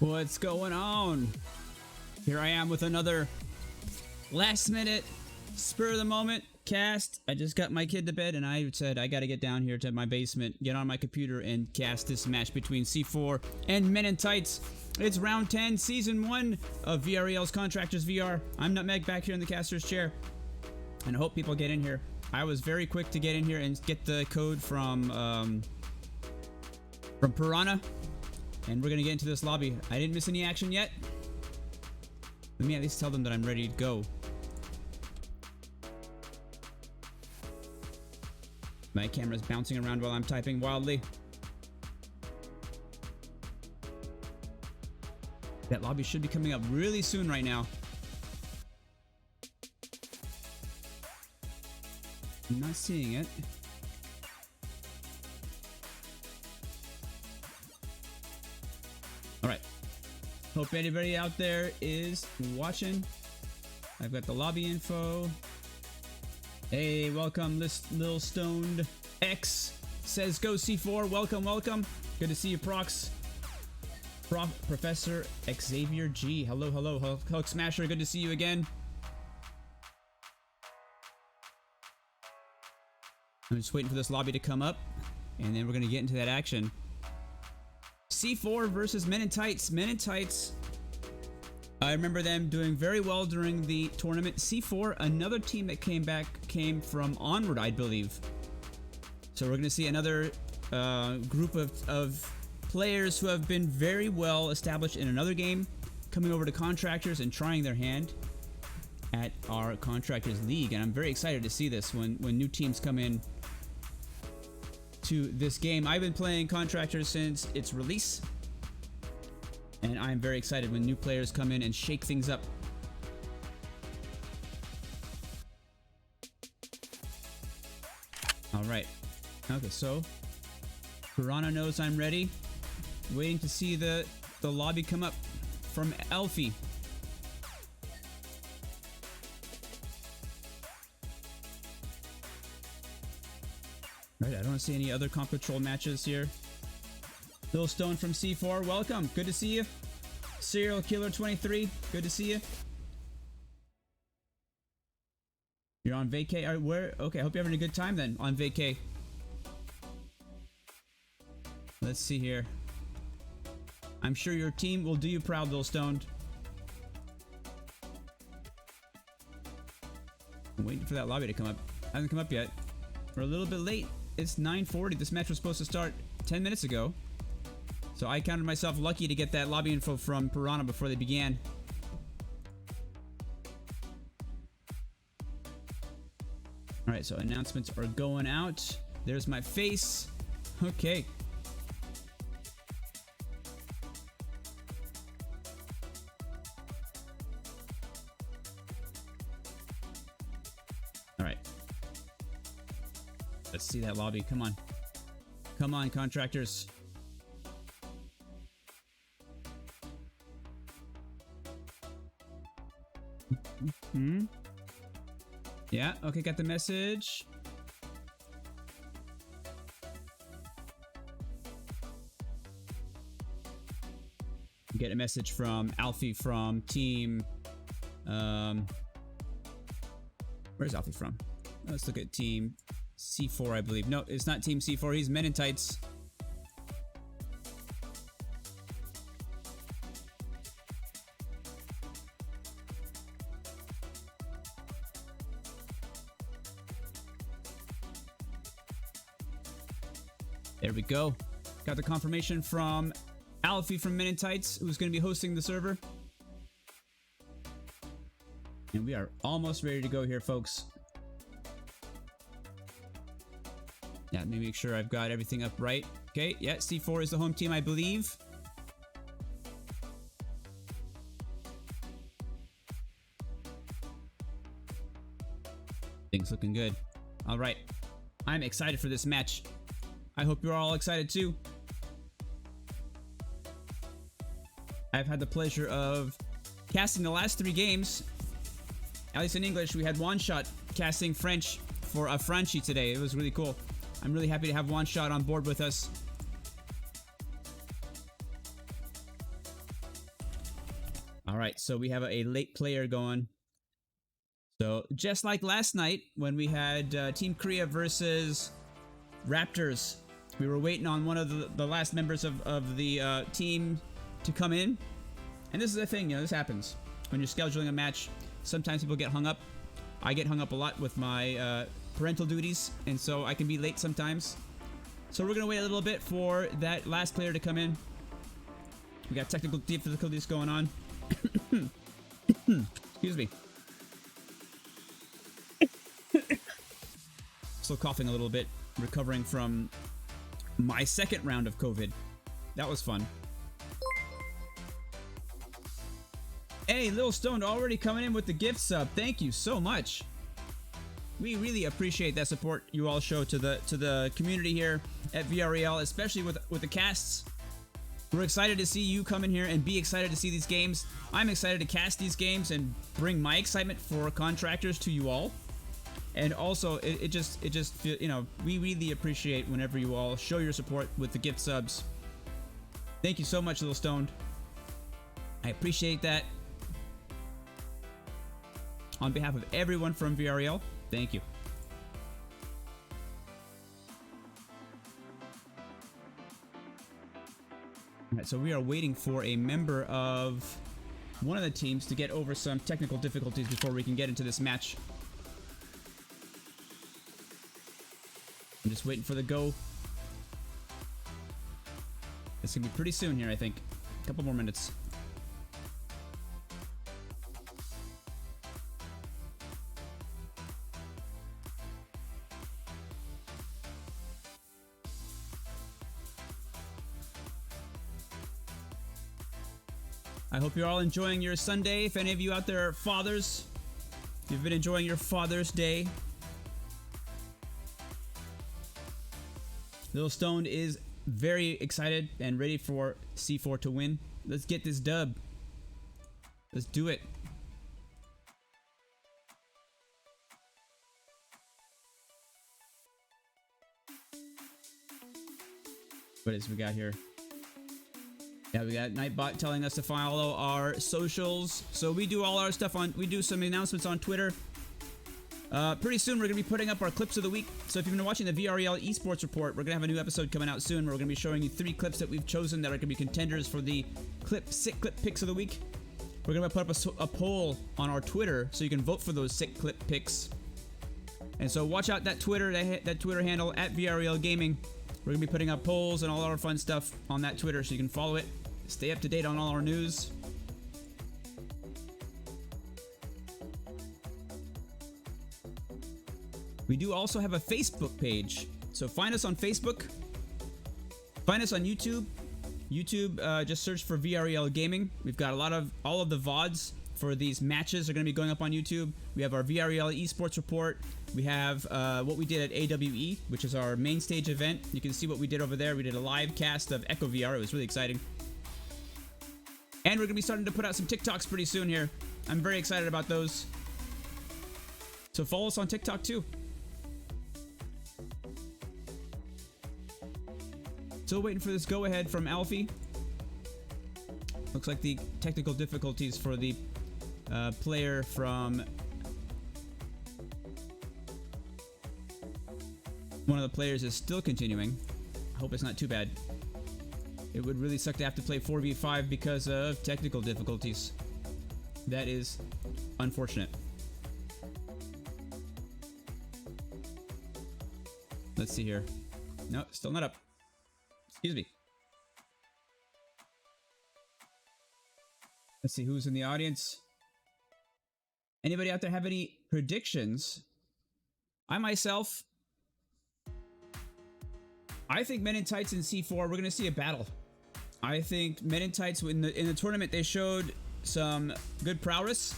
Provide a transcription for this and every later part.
What's going on? Here I am with another last minute, spur of the moment cast. I just got my kid to bed and I said I gotta get down here to my basement, get on my computer and cast this match between C4 and Men in Tights. It's round 10, season 1 of VREL's Contractors VR. I'm Nutmeg back here in the caster's chair and I hope people get in here. I was very quick to get in here and get the code from Piranha. And we're gonna get into this lobby. I didn't miss any action yet. Let me at least tell them that I'm ready to go. My camera's bouncing around while I'm typing wildly. That lobby should be coming up really soon right now. I'm not seeing it. Alright. Hope anybody out there is watching. I've got the lobby info. Hey, welcome, Lil Stoned X says go C4. Welcome, welcome. Good to see you, Prox. Professor Xavier G. Hello, hello. Hulk Smasher, good to see you again. I'm just waiting for this lobby to come up, and then we're going to get into that action. C4 versus Men in Tights. Men in Tights, I remember them doing very well during the tournament. C4, another team that came from Onward, I believe. So we're going to see another group of players who have been very well established in another game coming over to Contractors and trying their hand at our Contractors League. And I'm very excited to see this when new teams come in to this game. I've been playing Contractors since its release, and I'm very excited when new players come in and shake things up. Alright. Okay, so Piranha knows I'm ready. Waiting to see the lobby come up from Alfie. Right, I don't see any other comp control matches here. Lil Stone from C4, welcome. Good to see you. Serial Killer 23, good to see you. You're on vacay. Where? Okay, I hope you're having a good time then on vacay. Let's see here. I'm sure your team will do you proud, Lil Stoned. I'm waiting for that lobby to come up. Hasn't come up yet. We're a little bit late. It's 9:40. This match was supposed to start 10 minutes ago. So I counted myself lucky to get that lobby info from Piranha before they began. Alright, so announcements are going out. There's my face. Okay. Alright. Let's see that lobby. Come on. Come on, Contractors. Yeah, okay, got the message. Get a message from Alfie from team. Where's Alfie from? Let's look at team C4, I believe. No, it's not team C4. He's Men in Tights. There we go. Got the confirmation from Alfie from Men in Tights, who's going to be hosting the server. And we are almost ready to go here, folks. Yeah, let me make sure I've got everything up right. Okay, yeah, C4 is the home team, I believe. Things looking good. All right. I'm excited for this match. I hope you're all excited too. I've had the pleasure of casting the last 3 games. At least in English, we had One Shot casting French for a Franchi today. It was really cool. I'm really happy to have One Shot on board with us. right, so we have a late player going. So just like last night when we had Team Korea versus Raptors, we were waiting on one of the last members of the team to come in. And this is the thing, you know, this happens. When you're scheduling a match, sometimes people get hung up. I get hung up a lot with my parental duties, and so I can be late sometimes. So we're going to wait a little bit for that last player to come in. We got technical difficulties going on. Excuse me. Still coughing a little bit, recovering from my second round of COVID. That was fun. Hey, Lil Stone already coming in with the gift sub. Thank you so much. We really appreciate that support you all show to the community here at VREL, especially with the casts. We're excited to see you come in here and be excited to see these games. I'm excited to cast these games and bring my excitement for Contractors to you all. And also, it just feel, you know, we really appreciate whenever you all show your support with the gift subs. Thank you so much, Lil Stoned. I appreciate that. On behalf of everyone from VREL, thank you. Alright, so we are waiting for a member of one of the teams to get over some technical difficulties before we can get into this match. I'm just waiting for the go. It's gonna be pretty soon here, I think. A couple more minutes. I hope you're all enjoying your Sunday. If any of you out there are fathers, if you've been enjoying your Father's Day. Lil Stone is very excited and ready for C4 to win. Let's get this dub. Let's do it. What is we got here? Yeah, we got Nightbot telling us to follow our socials. So we do all our stuff on, we do some announcements on Twitter. Pretty soon we're going to be putting up our clips of the week. So if you've been watching the VREL Esports report, we're going to have a new episode coming out soon where we're going to be showing you 3 clips that we've chosen that are going to be contenders for the sick clip picks of the week. We're going to put up a poll on our Twitter so you can vote for those sick clip picks. And so watch out that Twitter handle at VREL Gaming. We're going to be putting up polls and all our fun stuff on that Twitter so you can follow it. Stay up to date on all our news. We do also have a Facebook page. So find us on Facebook. Find us on YouTube. YouTube, just search for VREL Gaming. We've got all of the VODs for these matches are going to be going up on YouTube. We have our VREL Esports report. We have what we did at AWE, which is our main stage event. You can see what we did over there. We did a live cast of Echo VR. It was really exciting. And we're going to be starting to put out some TikToks pretty soon here. I'm very excited about those. So follow us on TikTok too. Still waiting for this go-ahead from Alfie. Looks like the technical difficulties for the player from... one of the players is still continuing. I hope it's not too bad. It would really suck to have to play 4v5 because of technical difficulties. That is unfortunate. Let's see here. No, still not up. Excuse me. Let's see who's in the audience. Anybody out there have any predictions? I myself, I think Men in Tights and C4, we're going to see a battle. I think Men in Tights, in the tournament, they showed some good prowess.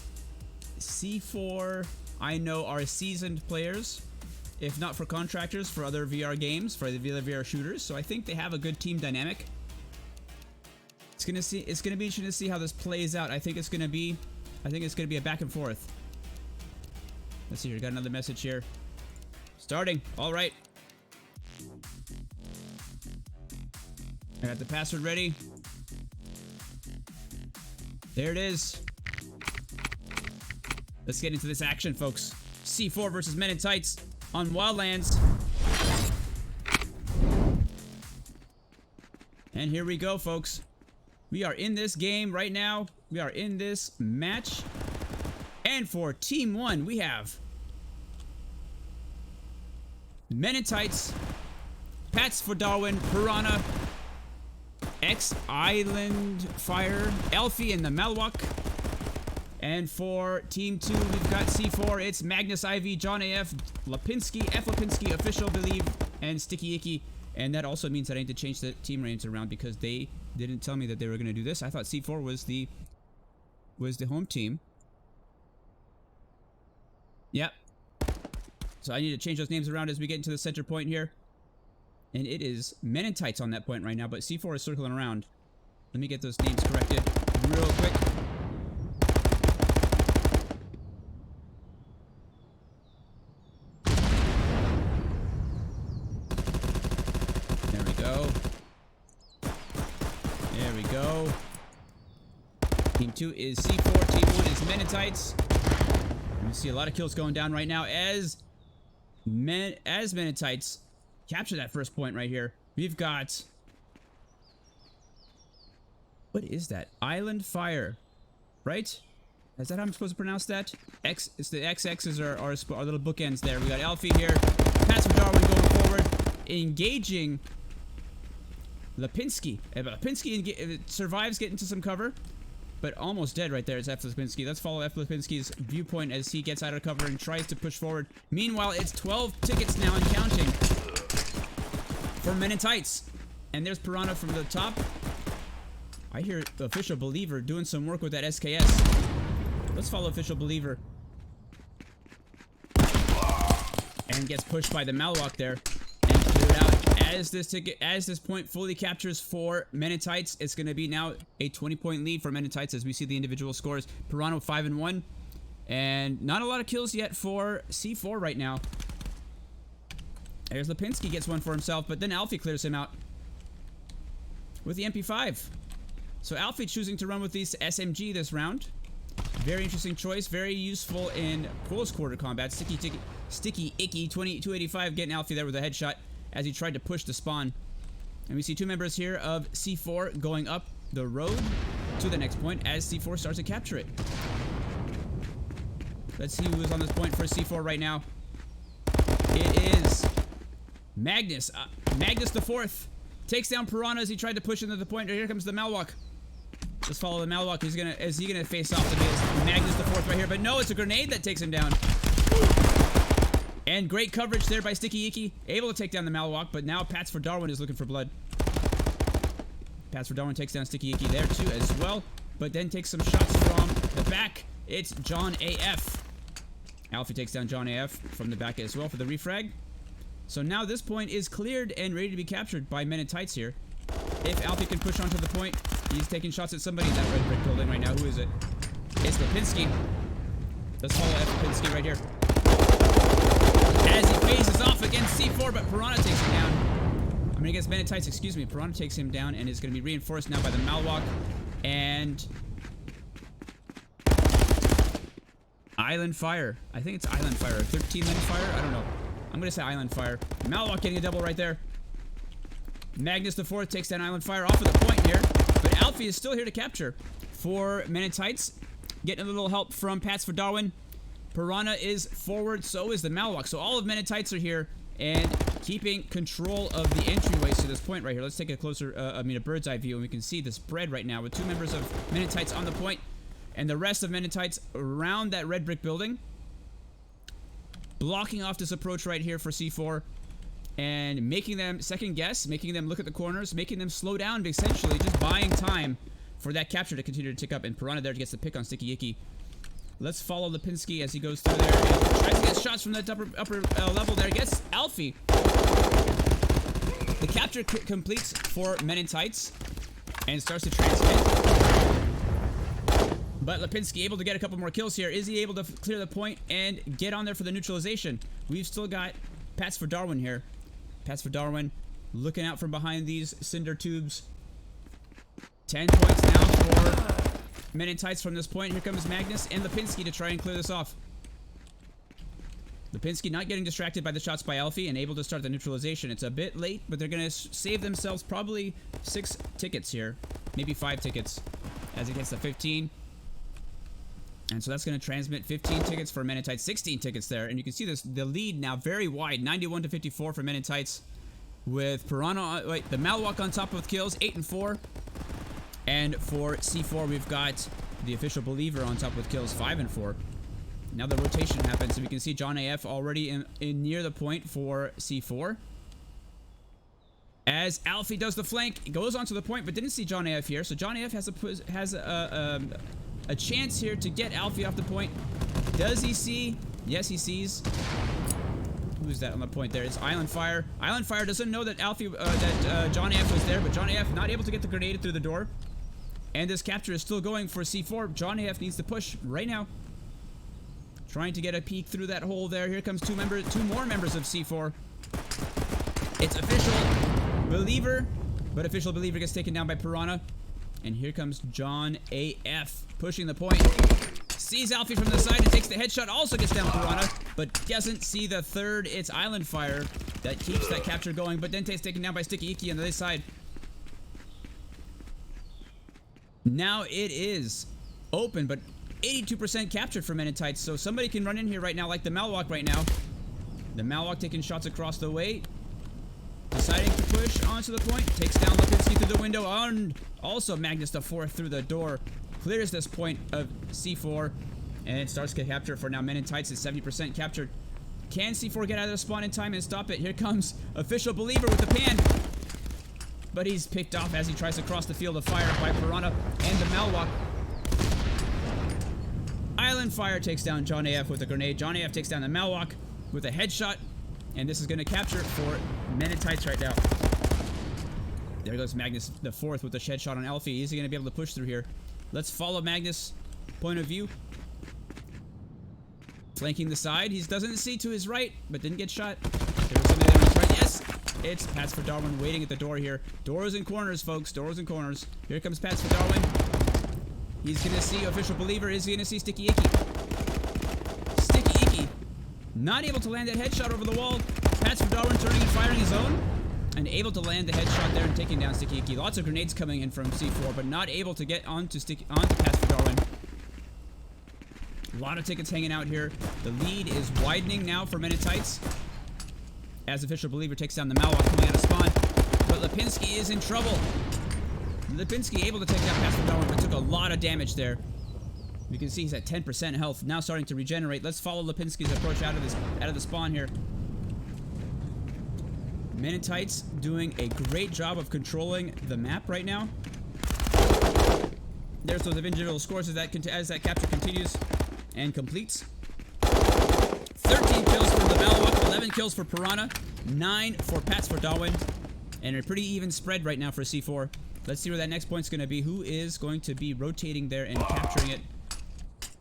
C4, I know, are seasoned players. If not for Contractors, for other VR games, for the VR shooters. So I think they have a good team dynamic. It's gonna be interesting to see how this plays out. I think it's gonna be a back and forth. Let's see here. Got another message here. Starting. All right. I got the password ready. There it is. Let's get into this action, folks. C4 versus Men in Tights on Wildlands. And here we go, folks. We are in this game right now. We are in this match. And for Team 1, we have Men in Tights, Pats for Darwin, Piranha, Island Fire, Elfie, and the Malwak. And for Team 2, we've got C4. It's Magnus IV, John AF, Lipinski, F Lipinski, Official Believe, and Sticky Icky. And that also means that I need to change the team names around because they didn't tell me that they were going to do this. I thought C4 was the home team. Yep. So I need to change those names around as we get into the center point here. And it is Men in Tights on that point right now, but C4 is circling around. Let me get those names corrected real quick. There we go. There we go. Team 2 is C4. Team 1 is Men in Tights. You see a lot of kills going down right now as Men in Tights capture that first point right here. We've got... What is that? Island Fire. Right? Is that how I'm supposed to pronounce that? It's the XX's are our little bookends there. We got Alfie here. Pass for Darwin going forward. Engaging Lipinski. Lipinski survives, getting into some cover. But almost dead right there is F Lipinski. Let's follow F Lipinski's viewpoint as he gets out of cover and tries to push forward. Meanwhile, it's 12 tickets now and counting for Men in Tights. And there's Piranha from the top. I hear Official Believer doing some work with that SKS. Let's follow Official Believer. And gets pushed by the Malwak there. And cleared out. As this point fully captures for Men in Tights, it's going to be now a 20-point lead for Men in Tights as we see the individual scores. Piranha 5-1. And not a lot of kills yet for C4 right now. There's Lipinski, gets one for himself, but then Alfie clears him out with the MP5. So Alfie choosing to run with this SMG this round. Very interesting choice, very useful in close quarter combat. Sticky Icky 285 getting Alfie there with a headshot as he tried to push the spawn. And we see two members here of C4 going up the road to the next point as C4 starts to capture it. Let's see who is on this point for C4 right now. It is Magnus. Magnus the fourth takes down Piranha as he tried to push into the point. Here comes the Malwak. Let's follow the Malwak. Is he gonna face off against Magnus the fourth right here? But no, it's a grenade that takes him down. And great coverage there by Sticky Icky. Able to take down the Malwak, but now Pats for Darwin is looking for blood. Pats for Darwin takes down Sticky Icky there too as well, but then takes some shots from the back. It's John AF. Alfie takes down John AF from the back as well for the refrag. So now this point is cleared and ready to be captured by Men in Tights here. If Alfie can push onto the point, he's taking shots at somebody in that red brick building right now. Who is it? It's Lipinski. Let's follow F Lipinski right here. As he faces off against C4, but Piranha takes him down. I mean, against Men in Tights, excuse me. Piranha takes him down and is going to be reinforced now by the Malwak. And Island Fire. I think it's Island Fire. 13 Island Fire? I don't know. I'm going to say Island Fire. Malwak getting a double right there. Magnus the fourth takes down Island Fire off of the point here. But Alfie is still here to capture for Men in Tights. Getting a little help from Pats for Darwin. Piranha is forward, so is the Malwak. So all of Men in Tights are here and keeping control of the entryways to this point right here. Let's take a closer, a bird's eye view, and we can see the spread right now with two members of Men in Tights on the point and the rest of Men in Tights around that red brick building. Blocking off this approach right here for C4 and making them second guess, making them look at the corners, making them slow down, essentially just buying time for that capture to continue to tick up. And Piranha there gets the pick on Sticky Icky. Let's follow Lipinski as he goes through there and tries to get shots from that upper level there. Gets Alfie. The capture completes for Men in Tights and starts to transmit. But Lipinski able to get a couple more kills here. Is he able to clear the point and get on there for the neutralization? We've still got Pats for Darwin here. Pats for Darwin looking out from behind these cinder tubes. 10 points now for Men in Tights from this point. Here comes Magnus and Lipinski to try and clear this off. Lipinski not getting distracted by the shots by Alfie and able to start the neutralization. It's a bit late, but they're going to save themselves probably 6 tickets here. Maybe 5 tickets as it gets to 15. And so that's going to transmit 15 tickets for Men in Tights, 16 tickets there. And you can see this, the lead now very wide, 91 to 54 for Men in Tights. With Piranha, the Malwalk on top with kills, 8 and 4. And for C4, we've got the Official Believer on top with kills, 5 and 4. Now the rotation happens, and we can see John AF already in near the point for C4. As Alfie does the flank, goes onto the point, but didn't see John AF here. So John AF has a chance here to get Alfie off the point. Does he see? Yes, he sees. Who's that on the point there? It's Island Fire. Island Fire doesn't know that Alfie, John AF was there, but John AF not able to get the grenade through the door. And this capture is still going for C4. John AF needs to push right now. Trying to get a peek through that hole there. Here comes two more members of C4. It's Official Believer, but Official Believer gets taken down by Piranha. And here comes John AF pushing the point. Sees Alfie from the side and takes the headshot. Also gets down Piranha, but doesn't see the third. It's Island Fire that keeps that capture going, but Dente's taken down by Sticky Icky on the other side. Now it is open, but 82% captured for Men in Tights, so somebody can run in here right now, like the Malwalk right now. The Malwalk taking shots across the way. Deciding to push onto the point. Takes down Lipinski through the window, and also Magnus the 4th through the door. Clears this point of C4, and it starts to capture for now. Men in Tights is 70% captured. Can C4 get out of the spawn in time and stop it? Here comes Official Believer with the pan. But he's picked off as he tries to cross the field of fire by Piranha and the Malwalk. Island Fire takes down John AF with a grenade. John AF takes down the Malwalk with a headshot. And this is going to capture for Men in Tights right now. There goes Magnus the 4th with a shed shot on Alfie. Is he going to be able to push through here? Let's follow Magnus' point of view. Flanking the side. He doesn't see to his right, but didn't get shot. There was somebody there on his right. Yes! It's Pats for Darwin waiting at the door here. Doors and corners, folks. Doors and corners. Here comes Pats for Darwin. He's going to see Official Believer. Is he going to see Sticky Icky? Sticky Icky. Not able to land that headshot over the wall. Pats for Darwin turning and firing his own. And able to land the headshot there and taking down Sticky Icky. Lots of grenades coming in from C4, but not able to get onto Pats for Darwin. A lot of tickets hanging out here. The lead is widening now for Men in Tights. As Official Believer takes down the Malwalk coming out of spawn. But Lipinski is in trouble. Lipinski able to take down Pats for Darwin, but took a lot of damage there. You can see he's at 10% health, now starting to regenerate. Let's follow Lipinski's approach out of the spawn here. Men in Tights doing a great job of controlling the map right now. There's those individual scores as that capture continues and completes. 13 kills for the Malwalk, 11 kills for Piranha, 9 for Pats for Darwin, and a pretty even spread right now for C4. Let's see where that next point's going to be. Who is going to be rotating there and capturing it?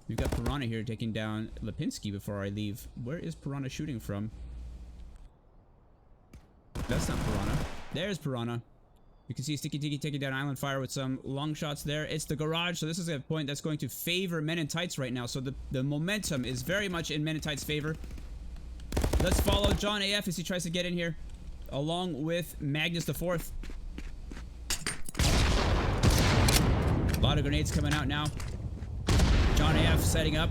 We've got Piranha here taking down Lipinski before I leave. Where is Piranha shooting from? That's not Piranha. There's Piranha. You can see Sticky Tiki taking down Island Fire with some long shots there. It's the garage, so this is a point that's going to favor Men in Tights right now. So the momentum is very much in Men in Tights' favor. Let's follow John AF as he tries to get in here, along with Magnus the 4th. A lot of grenades coming out now. John AF setting up.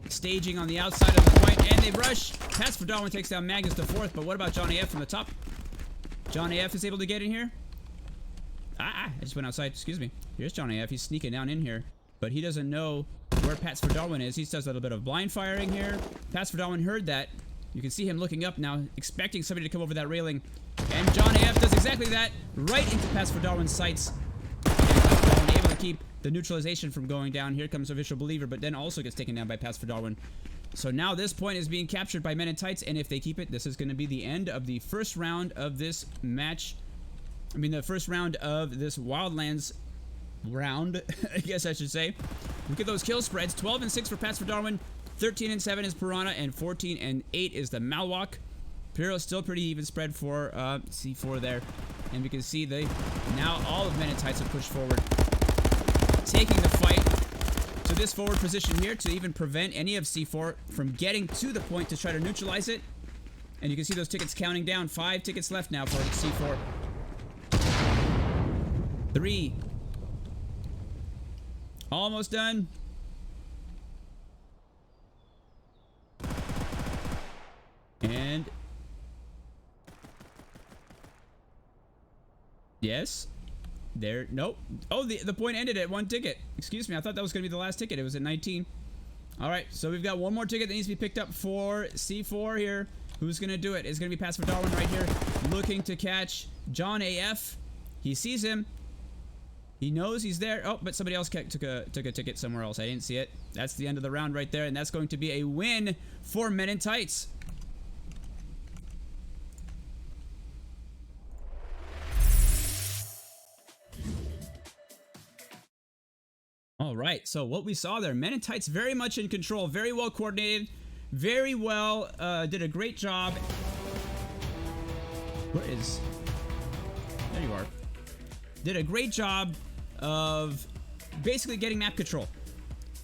Staging on the outside of the point, and they rush. Pats for Darwin takes down Magnus the 4th, but what about John AF from the top? John AF is able to get in here. I just went outside. Excuse me. Here's John AF. He's sneaking down in here, but he doesn't know where Pats for Darwin is. He does a little bit of blind firing here. Pats for Darwin heard that. You can see him looking up now, expecting somebody to come over that railing. And John AF does exactly that, right into Pats for Darwin's sights. And able to keep the neutralization from going down. Here comes Official Believer, but then also gets taken down by Pats for Darwin. So now this point is being captured by Men in Tights, and if they keep it, this is going to be the end of the first round of this match. I mean, the first round of this Wildlands round, I guess I should say. Look at those kill spreads. 12 and 6 for Pats for Darwin. 13 and 7 is Piranha, and 14 and 8 is the Malwalk. Pyro still pretty even spread for C4 there. And we can see now all of Men in Tights have pushed forward. taking the fight to this forward position here to even prevent any of C4 from getting to the point to try to neutralize it. And you can see those tickets counting down. 5 tickets left now for C4. 3. Almost done. And yes. There. Nope. Oh, the point ended at 1 ticket. Excuse me. I thought that was going to be the last ticket. It was at 19. All right. So we've got one more ticket that needs to be picked up for C4 here. Who's going to do it? It's going to be Pass for Darwin right here. Looking to catch John AF. He sees him. He knows he's there. Oh, but somebody else took a ticket somewhere else. I didn't see it. That's the end of the round right there. And that's going to be a win for Men in Tights. All right, so what we saw there, Men in Tights very much in control, very well coordinated, very well, did a great job. Where is... There you are. Did a great job of basically getting map control.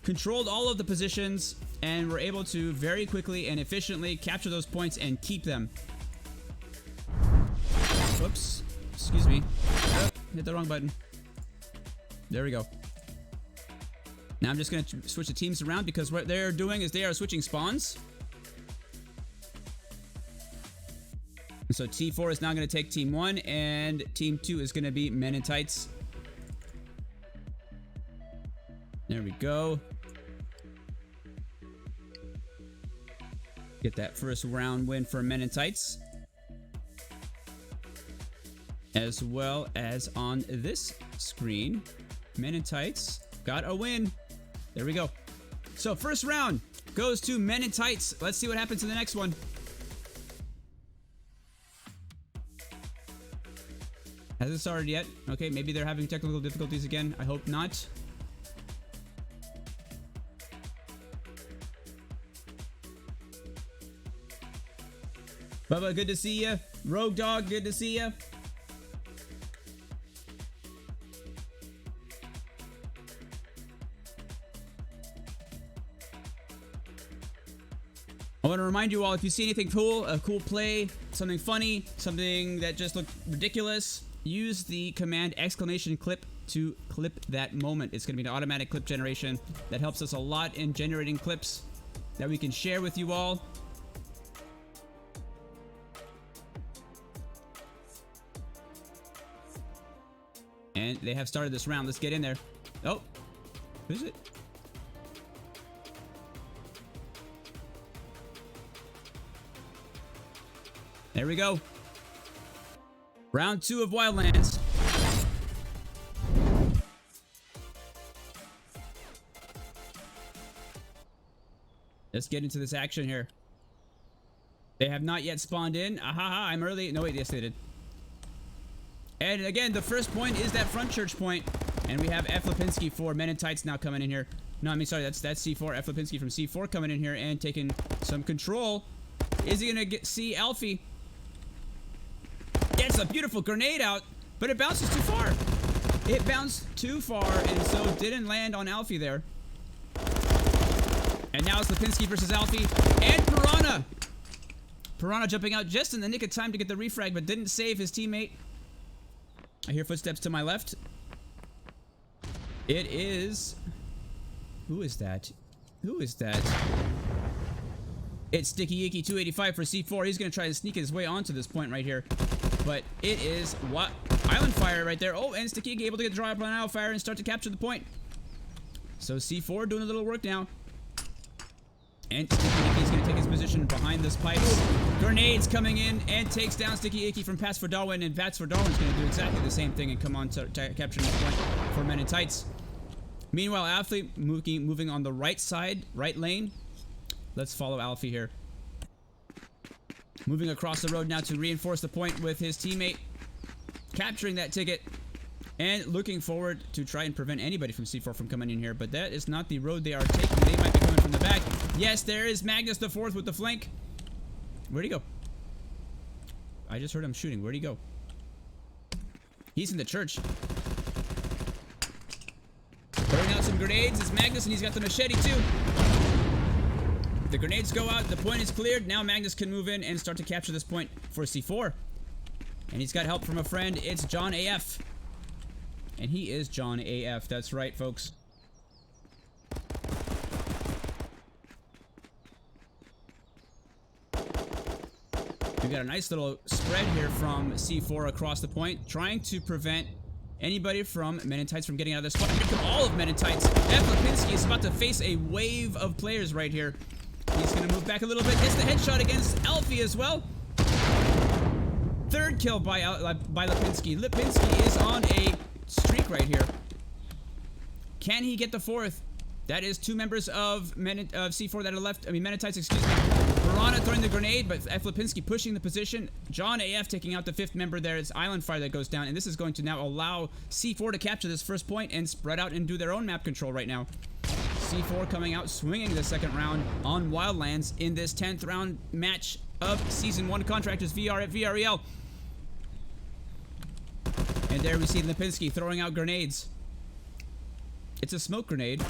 Controlled all of the positions and were able to very quickly and efficiently capture those points and keep them. Whoops. Excuse me. Oh, hit the wrong button. There we go. Now I'm just going to switch the teams around because what they're doing is they are switching spawns. And so T4 is now going to take Team 1 and Team 2 is going to be Men in Tights. There we go. Get that first round win for Men in Tights. As well as on this screen, Men in Tights got a win. There we go. So first round goes to Men in Tights. Let's see what happens in the next one. Hasn't started yet. Okay, maybe they're having technical difficulties again. I hope not. Bubba, good to see ya. Rogue Dog, good to see ya. I want to remind you all, if you see anything cool, a cool play, something funny, something that just looked ridiculous, use the command !clip to clip that moment. It's going to be an automatic clip generation that helps us a lot in generating clips that we can share with you all. And they have started this round. Let's get in there. Oh, who's it? There we go. Round 2 of Wildlands. Let's get into this action here. They have not yet spawned in. Ahaha, I'm early. No, wait, yes, they did. And again, the first point is that front church point. And we have F. Lipinski for Men in Tights now coming in here. No, I mean, sorry, that's C4. F. Lipinski from C4 coming in here and taking some control. Is he going to see Alfie? Gets a beautiful grenade out, but it bounces too far. It bounced too far, and so didn't land on Alfie there. And now it's Lipinski versus Alfie and Piranha. Piranha jumping out just in the nick of time to get the refrag, but didn't save his teammate. I hear footsteps to my left. It is... Who is that? Who is that? It's Sticky Icky 285 for C4. He's going to try to sneak his way onto this point right here. But it is what Island Fire right there. Oh, and Sticky Icky able to get the draw up on Island Fire and start to capture the point. So C4 doing a little work now. And Sticky Icky's going to take his position behind this pipe. Grenades coming in and takes down Sticky Icky from Pass for Darwin. And Pass for Darwin's going to do exactly the same thing and come on to capture the point for Men in Tights. Meanwhile, Alfie moving on the right side, right lane. Let's follow Alfie here. Moving across the road now to reinforce the point with his teammate. Capturing that ticket. And looking forward to try and prevent anybody from C4 from coming in here. But that is not the road they are taking. They might be coming from the back. Yes, there is Magnus the Fourth with the flank. Where'd he go? I just heard him shooting. Where'd he go? He's in the church. Burning grenades is Magnus, and he's got the machete too. The grenades go out. The point is cleared. Now Magnus can move in and start to capture this point for C4. And he's got help from a friend. It's John AF. And he is John AF. That's right, folks. We've got a nice little spread here from C4 across the point, trying to prevent anybody from Menentites from getting out of this spot. Here come all of Menentites. F. Lipinski is about to face a wave of players right here. He's going to move back a little bit. Gets the headshot against Alfie as well. Third kill by Lipinski. Lipinski is on a streak right here. Can he get the fourth? That is two members of C4 that are left. I mean, Menentites, excuse me. Piranha throwing the grenade, but F. Lipinski pushing the position. John AF taking out the fifth member there. It's Island Fire that goes down, and this is going to now allow C4 to capture this first point and spread out and do their own map control right now. C4 coming out swinging the second round on Wildlands in this 10th round match of Season 1 Contractors VR at VREL. And there we see Lipinski throwing out grenades. It's a smoke grenade.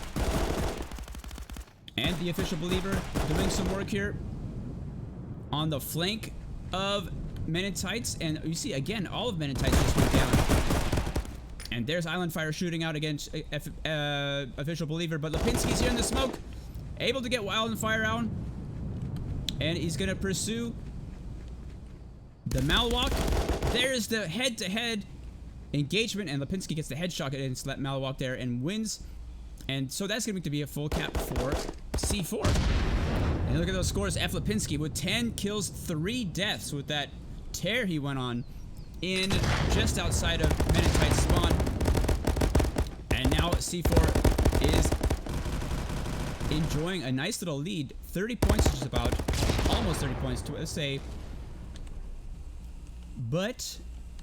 And the Official Believer doing some work here on the flank of Menentites. And you see, again, all of Menentites just went down. And there's Island Fire shooting out against Official Believer. But Lipinski's here in the smoke. Able to get Island Fire out. And he's going to pursue the Malwalk. There's the head-to-head engagement. And Lipinski gets the headshot against that Malwalk there and wins. And so that's going to be a full cap for C4. And look at those scores. F. Lipinski with 10 kills, 3 deaths with that tear he went on in just outside of Menentite's spawn. And now C4 is enjoying a nice little lead. 30 points just about. Almost 30 points to say. But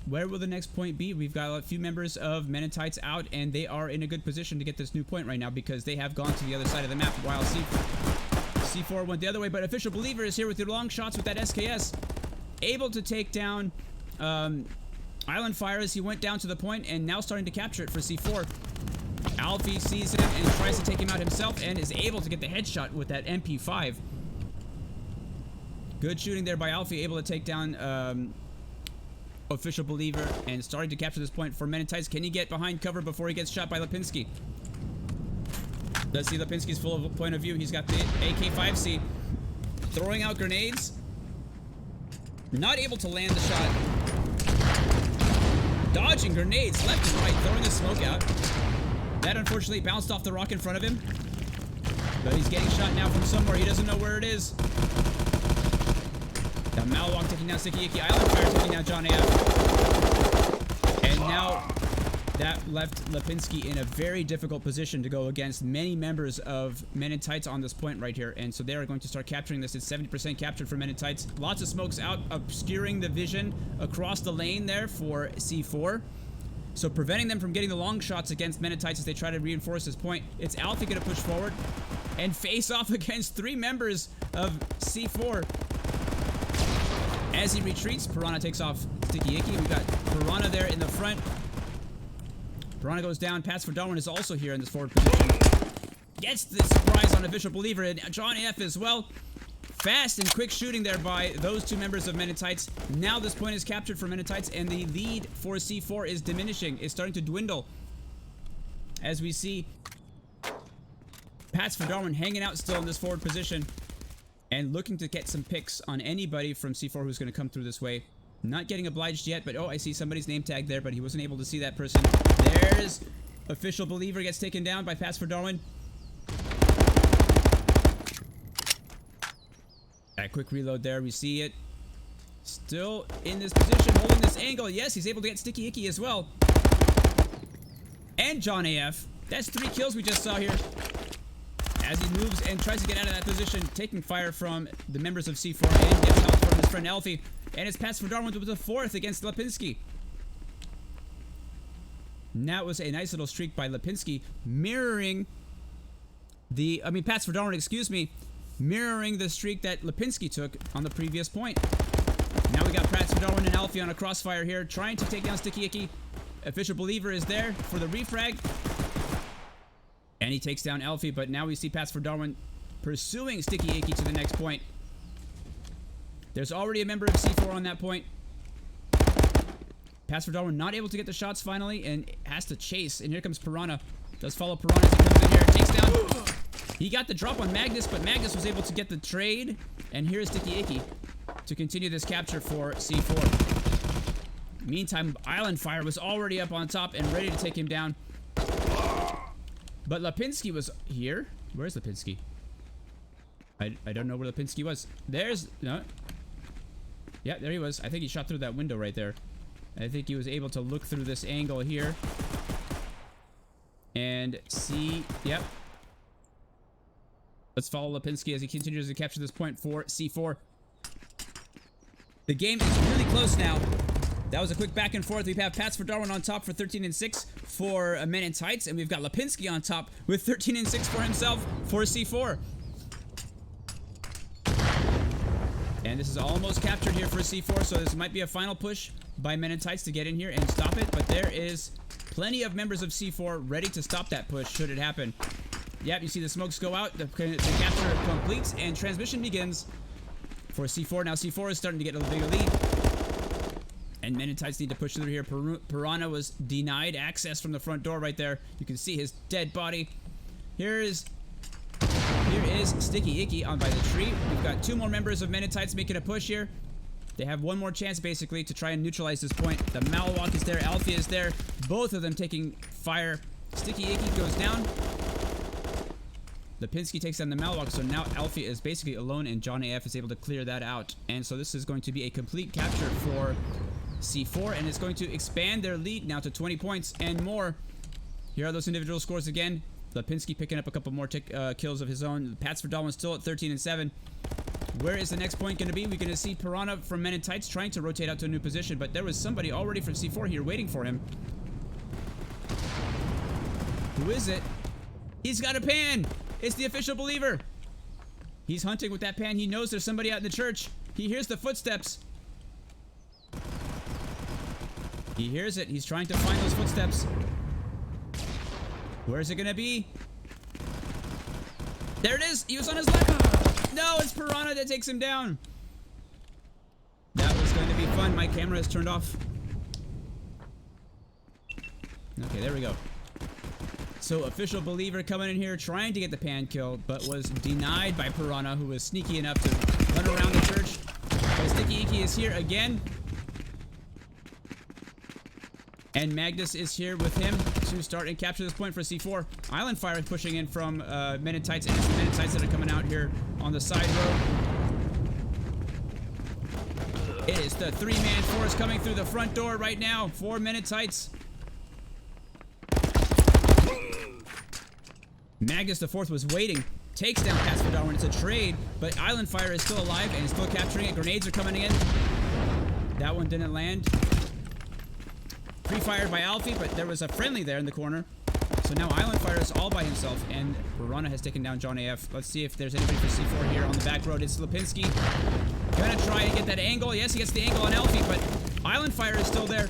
where will the next point be? We've got a few members of Menentites out, and they are in a good position to get this new point right now because they have gone to the other side of the map while C4 went the other way. But Official Believer is here with the long shots with that SKS. Able to take down Island Fire as he went down to the point and now starting to capture it for C4. Alfie sees him and tries to take him out himself and is able to get the headshot with that MP5. Good shooting there by Alfie, able to take down Official Believer and starting to capture this point for Menentites. Can he get behind cover before he gets shot by Lipinski? Let's see Lipinski's full point of view. He's got the AK-5C throwing out grenades. Not able to land the shot. Dodging grenades left and right, throwing the smoke out. That unfortunately bounced off the rock in front of him. But he's getting shot now from somewhere. He doesn't know where it is. The Malwalk taking down Sticky Icky. Island Fire taking down John AF. And now that left Lipinski in a very difficult position to go against many members of Menentites on this point right here. And so they are going to start capturing this. It's 70% captured for Menentites. Lots of smokes out, obscuring the vision across the lane there for C4. So preventing them from getting the long shots against Menentites as they try to reinforce this point. It's Alfie going to push forward and face off against 3 members of C4. As he retreats, Piranha takes off Sticky Icky. We've got Piranha there in the front. Piranha goes down. Pass for Darwin is also here in this forward position. Gets the surprise on Official Believer and John F as well. Fast and quick shooting there by those 2 members of Menentites. Now this point is captured for Menentites and the lead for C4 is diminishing. It's starting to dwindle. As we see Pats for Darwin hanging out still in this forward position. And looking to get some picks on anybody from C4 who's going to come through this way. Not getting obliged yet, but oh, I see somebody's name tag there, but he wasn't able to see that person. There's Official Believer gets taken down by Pass for Darwin. That quick reload there, we see it. Still in this position, holding this angle. Yes, he's able to get Sticky Icky as well. And John AF. That's 3 kills we just saw here. As he moves and tries to get out of that position, taking fire from the members of C4 and gets help from his friend Alfie. And it's Pass for Darwin with the 4th against Lipinski. Now it was a nice little streak by Lipinski, mirroring the, Pass for Darwin, excuse me, mirroring the streak that Lipinski took on the previous point. Now we got Pass for Darwin and Alfie on a crossfire here, trying to take down Sticky Icky. Official Believer is there for the refrag. And he takes down Elfie, but now we see Pass for Darwin pursuing Sticky Icky to the next point. There's already a member of C4 on that point. Pass for Darwin not able to get the shots finally and has to chase. And here comes Piranha. Does follow Piranha as he comes in here. Takes down. He got the drop on Magnus, but Magnus was able to get the trade. And here's Sticky Icky to continue this capture for C4. Meantime, Island Fire was already up on top and ready to take him down. But Lipinski was here. Where's Lipinski? I don't know where Lipinski was. There's... No. Yeah, there he was. I think he shot through that window right there. I think he was able to look through this angle here. And see... Yep. Let's follow Lipinski as he continues to capture this point for C4. The game is really close now. That was a quick back and forth. We have Pats for Darwin on top for 13 and 6 for Men in Tights, and we've got Lipinski on top with 13 and 6 for himself for C4. And this is almost captured here for C4, so this might be a final push by Men in Tights to get in here and stop it, but there is plenty of members of C4 ready to stop that push should it happen. Yep, you see the smokes go out, the capture completes, and transmission begins for C4. Now C4 is starting to get a bigger lead. And Men in Tights need to push through here. Piranha was denied access from the front door right there. You can see his dead body. Here is Sticky Icky on by the tree. We've got two more members of Men in Tights making a push here. They have one more chance basically to try and neutralize this point. The Malwalk is there, Alfie is there. Both of them taking fire. Sticky Icky goes down. Lipinski takes down the Malwalk, so now Alfie is basically alone and John AF is able to clear that out. And so this is going to be a complete capture for C4, and it's going to expand their lead now to 20 points and more. Here are those individual scores again. Lipinski picking up a couple more kills of his own. Pats for Darwin still at 13 and 7. Where is the next point going to be? We're going to see Piranha from Men in Tights trying to rotate out to a new position, but there was somebody already from C4 here waiting for him. Who is it? He's got a pan! It's the official believer! He's hunting with that pan. He knows there's somebody out in the church. He hears the footsteps. He hears it. He's trying to find those footsteps. Where's it gonna be? There it is! He was on his left! No, it's Piranha that takes him down! That was going to be fun. My camera is turned off. Okay, there we go. So, official believer coming in here, trying to get the pan kill, but was denied by Piranha, who was sneaky enough to run around the church. But Sticky Icky is here again. And Magnus is here with him to start and capture this point for C4. Island Fire is pushing in from Men in Tights, and it's the Men in Tights that are coming out here on the side road. It is the three-man force coming through the front door right now for Men in Tights. Magnus the Fourth was waiting. Takes down Pass for Darwin. It's a trade, but Island Fire is still alive and is still capturing it. Grenades are coming in. That one didn't land. Pre-fired by Alfie, but there was a friendly there in the corner. So now Island Fire is all by himself, and Piranha has taken down John AF. Let's see if there's anybody for C4 here on the back road. It's Lipinski. Gonna try and get that angle. Yes, he gets the angle on Alfie, but Island Fire is still there.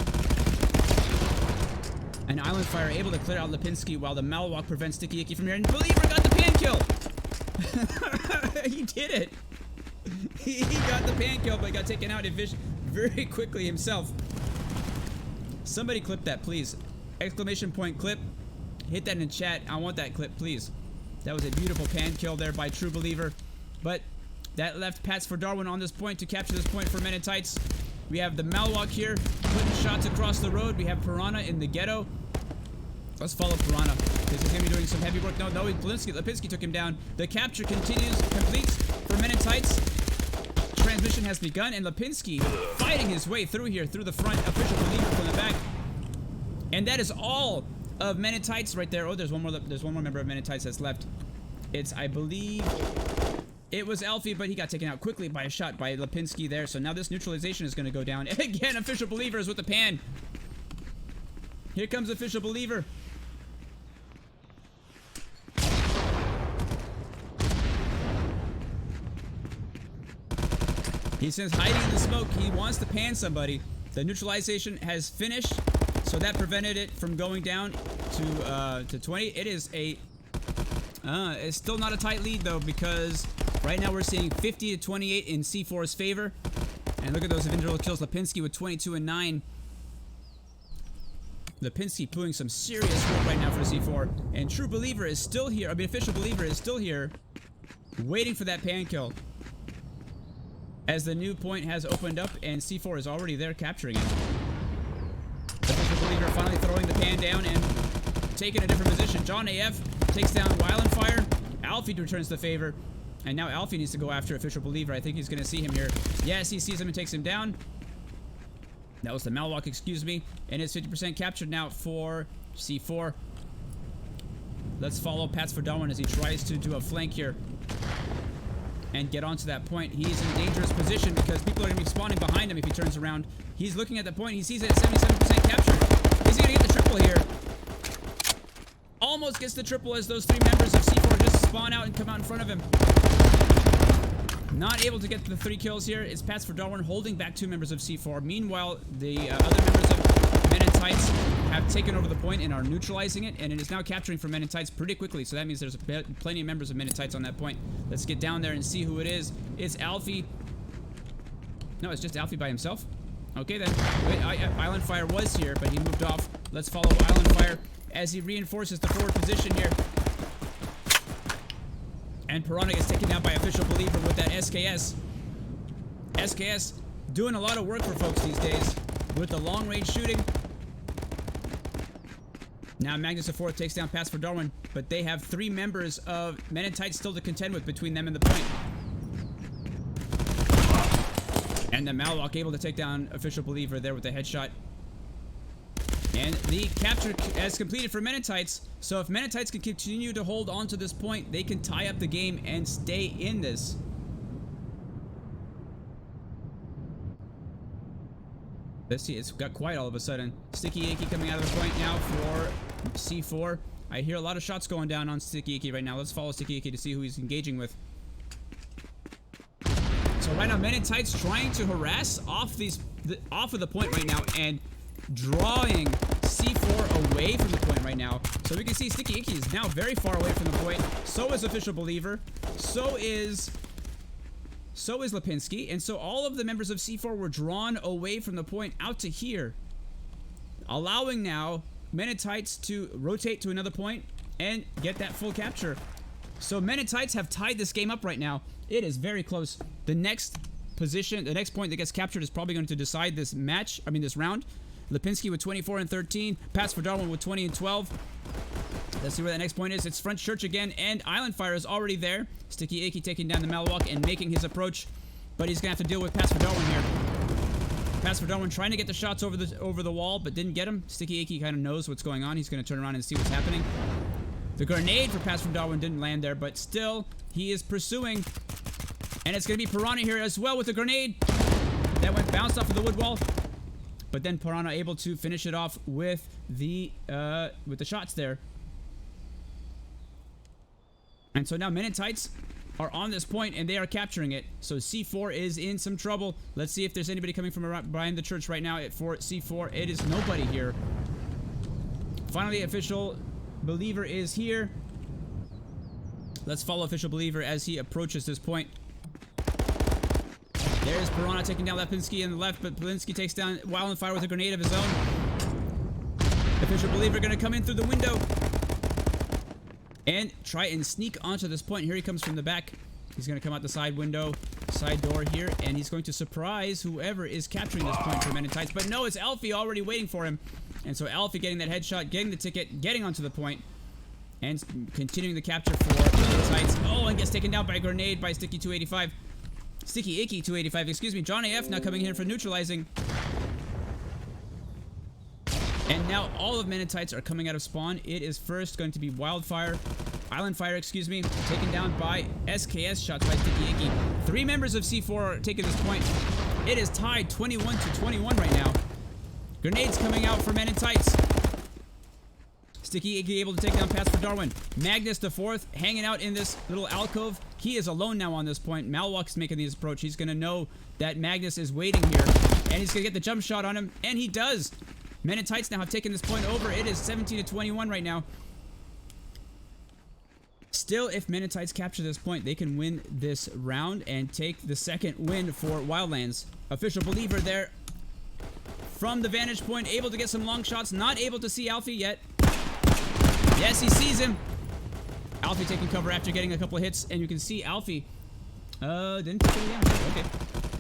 And Island Fire able to clear out Lipinski while the Malwalk prevents Sticky Icky from here. And Believer got the pan kill! He did it! He got the pan kill, but got taken out very quickly himself. Somebody clip that, please. Exclamation point clip. Hit that in chat. I want that clip, please. That was a beautiful pan kill there by True Believer. But that left Pats for Darwin on this point to capture this point for Men in Tights. We have the Malwalk here, putting shots across the road. We have Piranha in the ghetto. Let's follow Piranha. This is going to be doing some heavy work. No, Lipinski took him down. The capture completes for Men in Tights. Transmission has begun, and Lipinski fighting his way through here, through the front. Official believer from the back. And that is all of Men in Tights right there. Oh, there's one more member of Men in Tights that's left. It's, I believe... It was Alfie, but he got taken out quickly by a shot by Lipinski there. So now this neutralization is going to go down. And again, official believer is with the pan. Here comes official believer. He says hiding in the smoke. He wants to pan somebody. The neutralization has finished, so that prevented it from going down to 20. It is a It's still not a tight lead, though, because right now we're seeing 50 to 28 in C4's favor. And look at those individual kills. Lipinski with 22 and 9. Lipinski doing some serious work right now for C4. And True Believer is still here. I mean, Official Believer is still here, waiting for that pan kill. As the new point has opened up, and C4 is already there capturing it. Official Believer finally throwing the pan down and taking a different position. John AF takes down Wildfire. Alfie returns the favor. And now Alfie needs to go after Official Believer. I think he's going to see him here. Yes, he sees him and takes him down. That was the Malwalk, excuse me. And it's 50% captured now for C4. Let's follow Pats for Darwin as he tries to do a flank here and get onto that point. He's in a dangerous position because people are going to be spawning behind him if he turns around. He's looking at the point. He sees it at 77% captured. Is he going to get the triple here? Almost gets the triple as those 3 members of C4 just spawn out and come out in front of him. Not able to get the 3 kills here. It's Pats for Darwin holding back 2 members of C4. Meanwhile, the other members of Men in Tights have taken over the point and are neutralizing it, and it is now capturing for Men in Tights pretty quickly. So that means there's plenty of members of Men in Tights on that point. Let's get down there and see who it is. It's Alfie. No, it's just Alfie by himself. Okay then. Wait, Island Fire was here, but he moved off. Let's follow Island Fire as he reinforces the forward position here. And Piranha gets taken down by Official Believer with that SKS. SKS doing a lot of work for folks these days with the long-range shooting. Now Magnus IV takes down Pats for Darwin, but they have 3 members of Men in Tights still to contend with between them and the point. And the Malwalk able to take down Official Believer there with the headshot. And the capture has completed for Men in Tights. So if Men in Tights can continue to hold on to this point, they can tie up the game and stay in this. Let's see, it's got quiet all of a sudden. Sticky Icky coming out of the point now for C4. I hear a lot of shots going down on Sticky Icky right now. Let's follow Sticky Icky to see who he's engaging with. So right now, Men in Tights trying to harass off of the point right now and drawing C4 away from the point right now. So we can see Sticky Icky is now very far away from the point. So is Official Believer. So is Lipinski. And so all of the members of C4 were drawn away from the point out to here, allowing now Men in Tights to rotate to another point and get that full capture. So Men in Tights have tied this game up right now. It is very close. The next position, the next point that gets captured is probably going to decide this match. I mean, this round. Lipinski with 24 and 13. Pats for Darwin with 20 and 12. Let's see where that next point is. It's Front Church again, and Island Fire is already there. Sticky Icky taking down the Malwalk and making his approach, but he's gonna have to deal with Pats for Darwin here. Pats for Darwin trying to get the shots over the wall, but didn't get him. Sticky Icky kind of knows what's going on. He's gonna turn around and see what's happening. The grenade for Pats for Darwin didn't land there, but still he is pursuing, and it's gonna be Piranha here as well with the grenade that went bounced off of the wood wall. But then Piranha able to finish it off with the shots there. And so now Men in Tights are on this point and they are capturing it. So C4 is in some trouble. Let's see if there's anybody coming from behind the church right now for C4. It is nobody here. Finally, Official Believer is here. Let's follow Official Believer as he approaches this point. There's Piranha taking down Lipinski on the left, but Lipinski takes down Wildfire with a grenade of his own. Official Believer going to come in through the window and try and sneak onto this point. Here he comes from the back. He's going to come out the side window, side door here, and he's going to surprise whoever is capturing this point for Men in Tights. But no, it's Alfie already waiting for him. And so Alfie getting that headshot, getting the ticket, getting onto the point, and continuing the capture for Men in Tights. Oh, and gets taken down by a grenade by Sticky 285. Sticky Icky 285, excuse me. John AF now coming here for neutralizing. And now all of Men in Tights are coming out of spawn. It is first going to be Island Fire, excuse me, taken down by SKS shots by Sticky Icky. 3 members of C4 are taking this point. It is tied 21 to 21 right now. Grenades coming out for Men in Tights. Sticky Icky able to take down Pats for Darwin. Magnus the 4th hanging out in this little alcove. He is alone now on this point. Malwalk's making this approach. He's going to know that Magnus is waiting here. And he's going to get the jump shot on him. And he does. Men in Tights now have taken this point over. It is 17 to 21 right now. Still, if Menentites capture this point, they can win this round and take the second win for Wildlands. Official Believer there from the vantage point, able to get some long shots, not able to see Alfie yet. Yes, he sees him. Alfie taking cover after getting a couple of hits, and you can see Alfie didn't take any damage. Okay.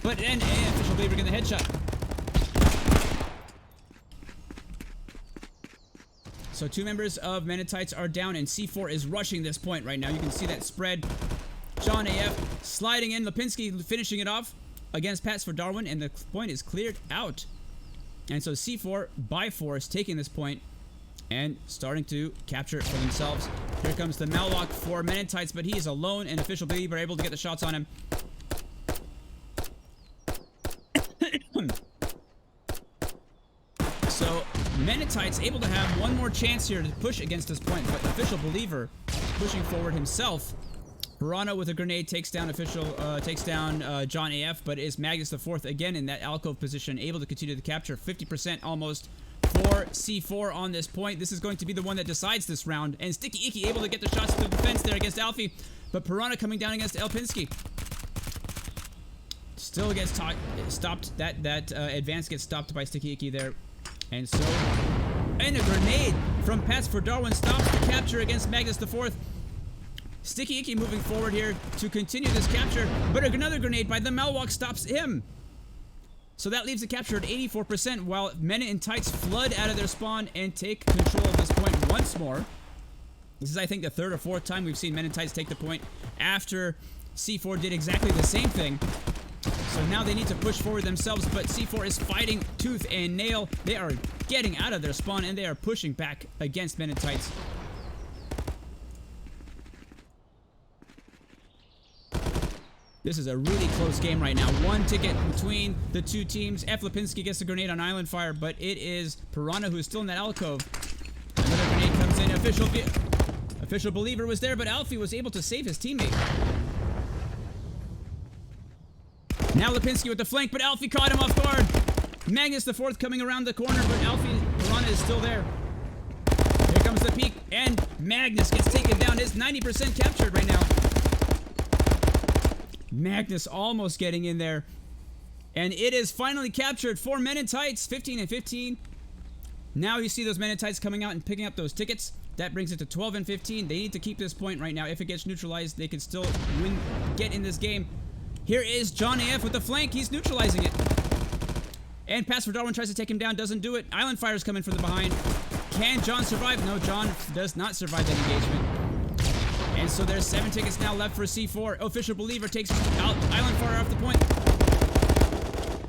But and Official Believer getting the headshot. So 2 members of Menentites are down, and C4 is rushing this point right now. You can see that spread. John AF sliding in. Lipinski finishing it off against Pats for Darwin, and the point is cleared out. And so C4 by force taking this point and starting to capture it for themselves. Here comes the Malloc for Menentites, but he is alone, and Official Believer able to get the shots on him. So Menentites able to have one more chance here to push against this point, but Official Believer pushing forward himself. Piranha with a grenade takes down John AF, but is Magnus the Fourth again in that alcove position, able to continue to capture 50% almost for C4 on this point. This is going to be the one that decides this round, and Sticky Icky able to get the shots to the defense there against Alfie, but Piranha coming down against Elpinski. Still gets stopped. That advance gets stopped by Sticky Icky there. And so, and a grenade from Pats for Darwin stops the capture against Magnus the Fourth. Sticky Icky moving forward here to continue this capture, but another grenade by the Malwalk stops him. So that leaves the capture at 84%, while Menentites flood out of their spawn and take control of this point once more. This is, I think, the 3rd or 4th time we've seen Menentites take the point after C4 did exactly the same thing. So now they need to push forward themselves, but C4 is fighting tooth and nail. They are getting out of their spawn, and they are pushing back against Menentites. This is a really close game right now. One ticket between the two teams. F. Lipinski gets a grenade on Island Fire, but it is Piranha who is still in that alcove. Another grenade comes in. Official Believer was there, but Alfie was able to save his teammate. Now Lipinski with the flank, but Alfie caught him off guard. Magnus the Fourth coming around the corner, but Piranha is still there. Here comes the peak, and Magnus gets taken down. It's 90% captured right now. Magnus almost getting in there. And it is finally captured for Menentites, 15 and 15. Now you see those Menentites coming out and picking up those tickets. That brings it to 12 and 15. They need to keep this point right now. If it gets neutralized, they can still get in this game. Here is John AF with the flank. He's neutralizing it. And Pass for Darwin tries to take him down. Doesn't do it. Island Fire's coming from the behind. Can John survive? No, John does not survive that engagement. And so there's 7 tickets now left for C4. Official Believer takes out Island Fire off the point.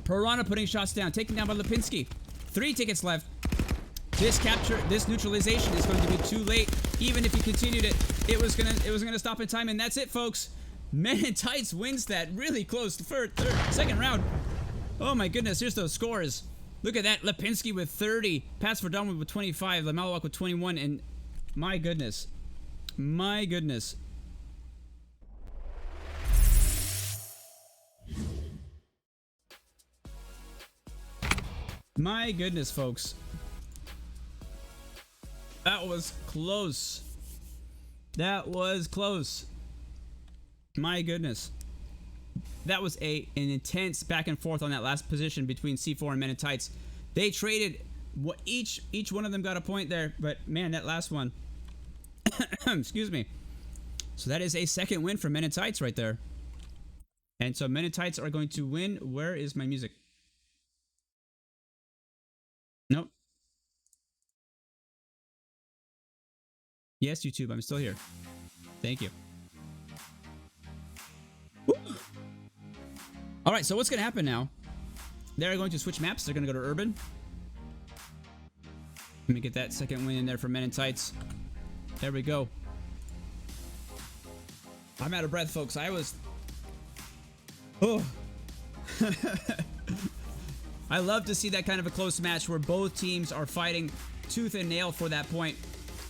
Piranha putting shots down. Taken down by Lipinski. 3 tickets left. This neutralization is going to be too late. Even if he continued it, it was gonna stop in time, and that's it, folks. Menentites wins that really close second round. Oh my goodness, here's those scores. Look at that. Lipinski with 30, Pass for Darwin with 25, Lamalwalk with 21, and my goodness. My goodness. My goodness, folks. That was close. That was close. My goodness. That was an intense back and forth on that last position between C4 and Menentites. They traded each one of them got a point there, but man, that last one. Excuse me. So that is a second win for Menentites right there. And so Menentites are going to win. Where is my music? Nope. Yes, YouTube, I'm still here. Thank you. Woo! All right, so what's going to happen now? They're going to switch maps. They're going to go to Urban. Let me get that second win in there for Menentites. There we go. I'm out of breath, folks. Oh. I love to see that kind of a close match where both teams are fighting tooth and nail for that point.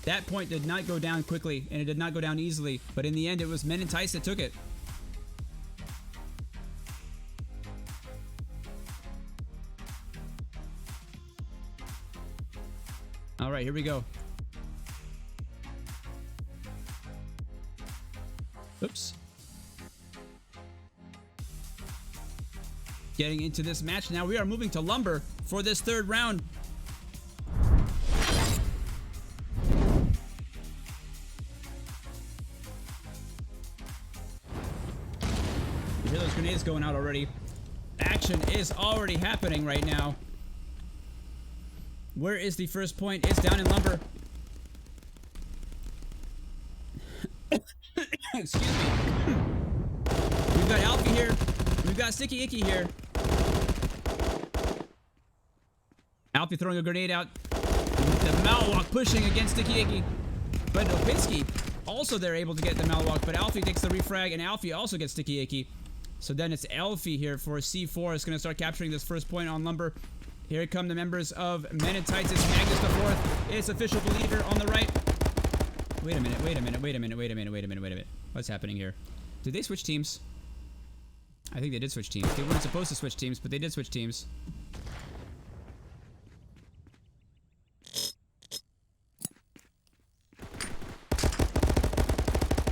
That point did not go down quickly, and it did not go down easily. But in the end, it was Menentites that took it. All right, here we go. Oops. Getting into this match now. We are moving to Lumber for this third round. You hear those grenades going out already. Action is already happening right now. Where is the first point? It's down in Lumber. Excuse me. We've got Alfie here. We've got Sticky Icky here. Alfie throwing a grenade out. The Malwalk pushing against Sticky Icky. But Opinski also they're able to get the Malwalk, but Alfie takes the refrag, and Alfie also gets Sticky Icky. So then it's Alfie here for C4. It's going to start capturing this first point on Lumber. Here come the members of Men in Tights. It's Magnus the Fourth. It's Official Believer on the right. Wait a minute, wait a minute, wait a minute, wait a minute, wait a minute, wait a minute. What's happening here? Did they switch teams? I think they did switch teams. They weren't supposed to switch teams, but they did switch teams.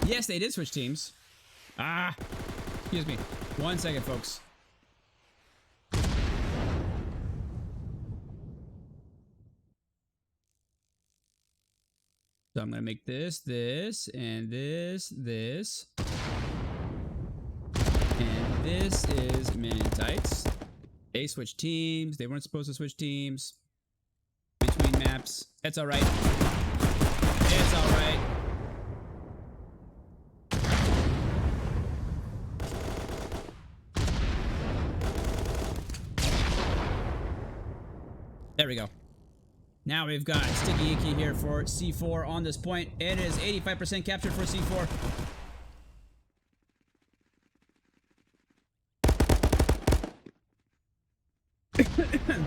Yes, they did switch teams. Ah! Excuse me. 1 second, folks. So I'm going to make this, and this. And this is Men in Tights. They switched teams. They weren't supposed to switch teams. Between maps. It's alright. It's alright. There we go. Now we've got Sticky Icky here for C4 on this point. It is 85% captured for C4.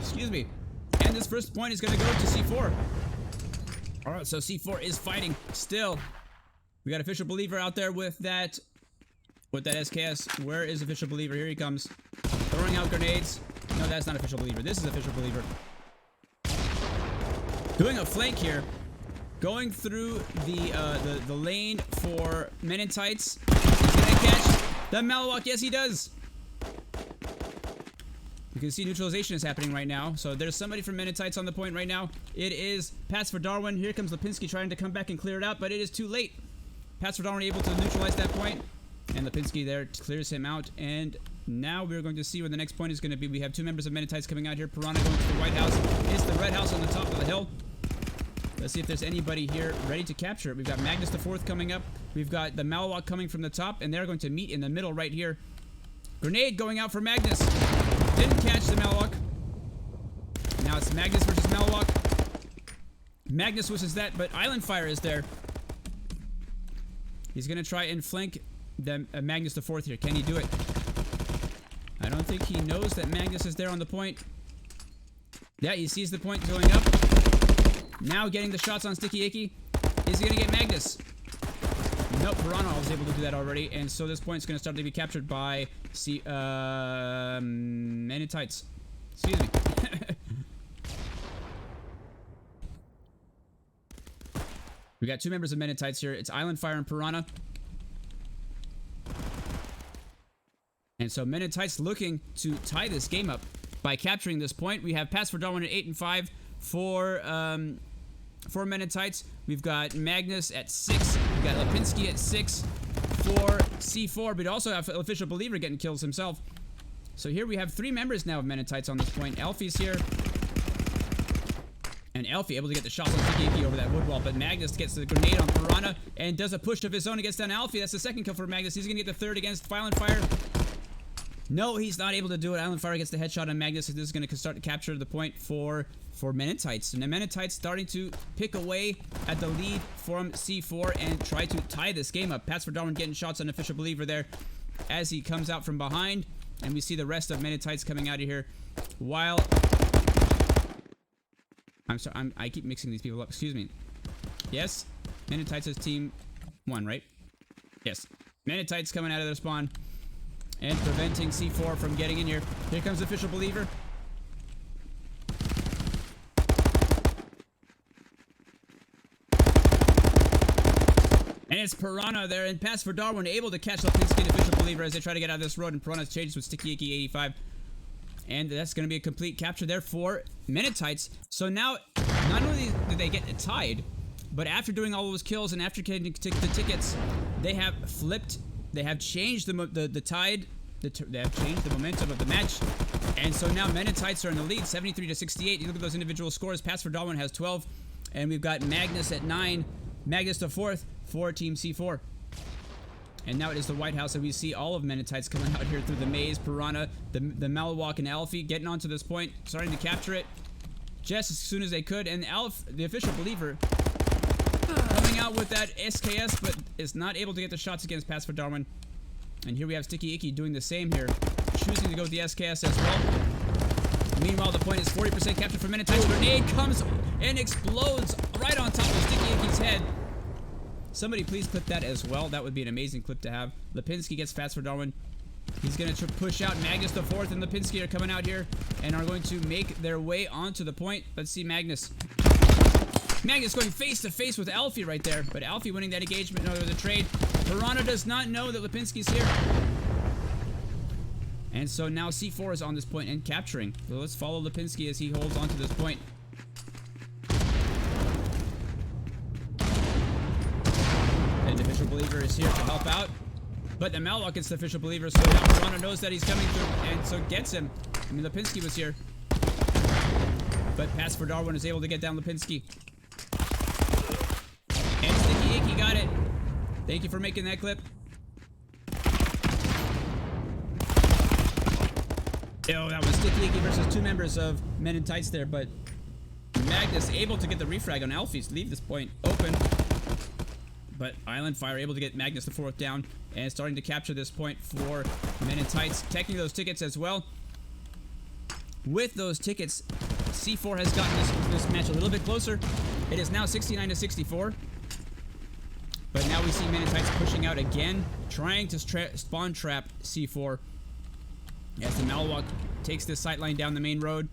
Excuse me. And this first point is going to go to C4. Alright, so C4 is fighting still. We got Official Believer out there with that SKS. Where is Official Believer? Here he comes. Throwing out grenades. No, that's not Official Believer. This is Official Believer. Doing a flank here. Going through the lane for Men in Tights. He's gonna catch the Malwalk. Yes, he does. You can see neutralization is happening right now. So there's somebody from Men in Tights on the point right now. It is Pats for Darwin. Here comes Lipinski trying to come back and clear it out, but it is too late. Pats for Darwin able to neutralize that point. And Lipinski there clears him out. And now we're going to see where the next point is going to be. We have two members of Men in Tights coming out here. Piranha going to the White House. It's the Red House on the top of the hill. Let's see if there's anybody here ready to capture it. We've got Magnus the Fourth coming up. We've got the Malwalk coming from the top, and they're going to meet in the middle right here. Grenade going out for Magnus. Didn't catch the Malwalk. Now it's Magnus versus Malwalk. Magnus wishes that, but Island Fire is there. He's going to try and flank the Magnus the Fourth here. Can he do it? I don't think he knows that Magnus is there on the point. Yeah, he sees the point going up. Now getting the shots on Sticky Icky. Is he going to get Magnus? Nope, Piranha was able to do that already. And so this point is going to start to be captured by Men in Tights. Excuse me. We got two members of Men in Tights here. It's Island Fire and Piranha. And so Men in Tights looking to tie this game up by capturing this point. We have Pass for Darwin at 8 and 5 for Men in Tights. We've got Magnus at 6. We've got Lipinski at 6 for C4, but also have Official Believer getting kills himself. So here we have 3 members now of Men in Tights on this point. Alfie's here. And Alfie able to get the shots on Sticky Icky over that wood wall, but Magnus gets the grenade on Piranha and does a push of his own against down Alfie. That's the second kill for Magnus. He's going to get the third against Island Fire. No, he's not able to do it. Island Fire gets the headshot on Magnus. This is going to start to capture the point for Men in Tights. And the Men in Tights starting to pick away at the lead from C4 and try to tie this game up. Pats for Darwin getting shots on Official Believer there as he comes out from behind. And we see the rest of Men in Tights coming out of here while... I'm sorry, I keep mixing these people up. Excuse me. Yes, Men in Tights is team 1, right? Yes. Men in Tights coming out of their spawn and preventing C4 from getting in here. Here comes Official Believer. And And it's Piranha there, and pass for Darwin, able to catch Lipinski and Official Believer as they try to get out of this road, and Piranha changes with Sticky Icky 85. And that's going to be a complete capture there for Minutites. So now, not only did they get tied, but after doing all those kills and after getting the tickets, they have flipped, they have changed the tide, they have changed the momentum of the match. And so now Minutites are in the lead, 73-68. You look at those individual scores. Pass for Darwin has 12, and we've got Magnus at 9. Magnus the 4th for Team C4. And now it is the White House, and we see all of Minutites coming out here through the maze. Piranha, the Malawak, and Alfie getting onto this point, starting to capture it just as soon as they could. And the Official Believer, coming out with that SKS, but is not able to get the shots against Pass for Darwin. And here we have Sticky Icky doing the same here, choosing to go with the SKS as well. Meanwhile, the point is 40% capture for Minutites. Grenade comes and explodes right on top of Sticky Icky's head. Somebody please clip that as well. That would be an amazing clip to have. Lipinski gets Pass for Darwin. He's going to push out. Magnus the 4th and Lipinski are coming out here and are going to make their way onto the point. Let's see Magnus. Magnus going face to face with Alfie right there, but Alfie winning that engagement. No, there was a trade. Piranha does not know that Lipinski's here. And so now C4 is on this point and capturing. So let's follow Lipinski as he holds onto this point. And the Official Believer is here to help out. But the Malawak gets the Official Believer, so now Piranha knows that he's coming through and so gets him. I mean, Lipinski was here. But Pass for Darwin is able to get down Lipinski. And Sticky Icky got it. Thank you for making that clip. Oh, that was Sticky Icky versus two members of Men in Tights there, but Magnus able to get the refrag on Alfie's, leave this point open. But Island Fire able to get Magnus the 4th down and starting to capture this point for Men in Tights, taking those tickets as well. With those tickets, C4 has gotten this match a little bit closer. It is now 69-64. But now we see Men in Tights pushing out again, trying to spawn trap C4. As the Malawak takes this sightline down the main road.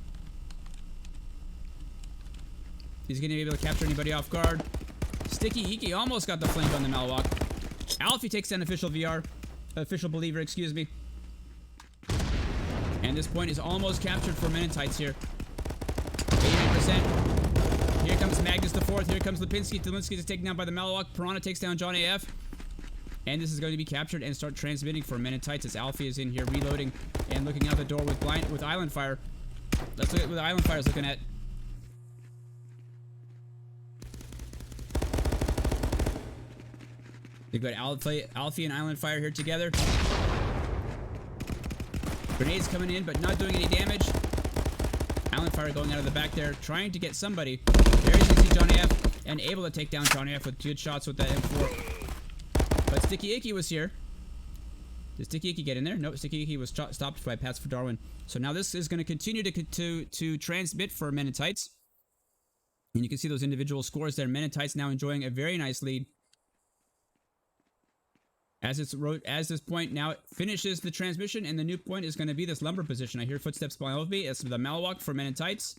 He's going to be able to capture anybody off guard. Sticky Icky almost got the flank on the Malawak. Alfie takes down Official Believer, excuse me. And this point is almost captured for Men in Tights here. 89%. Here comes Magnus the 4th. Here comes Lipinski. Lipinski is taken down by the Malawak. Piranha takes down John AF. And this is going to be captured and start transmitting for Men in Tights as Alfie is in here reloading and looking out the door with Island Fire. Let's look at what Island Fire is looking at. They've got Alfie and Island Fire here together. Grenades coming in, but not doing any damage. Island Fire going out of the back there, trying to get somebody. There's see John AF, and able to take down John AF with good shots with that M4. But Sticky Icky was here. Did Sticky Icky get in there? Nope, Sticky Icky was stopped by Pass for Darwin. So now this is going to continue to transmit for Men in Tights. And you can see those individual scores there. Men in Tights now enjoying a very nice lead. As this point now finishes the transmission, and the new point is going to be this lumber position. I hear footsteps behind me. It's the Malawak for Men in Tights.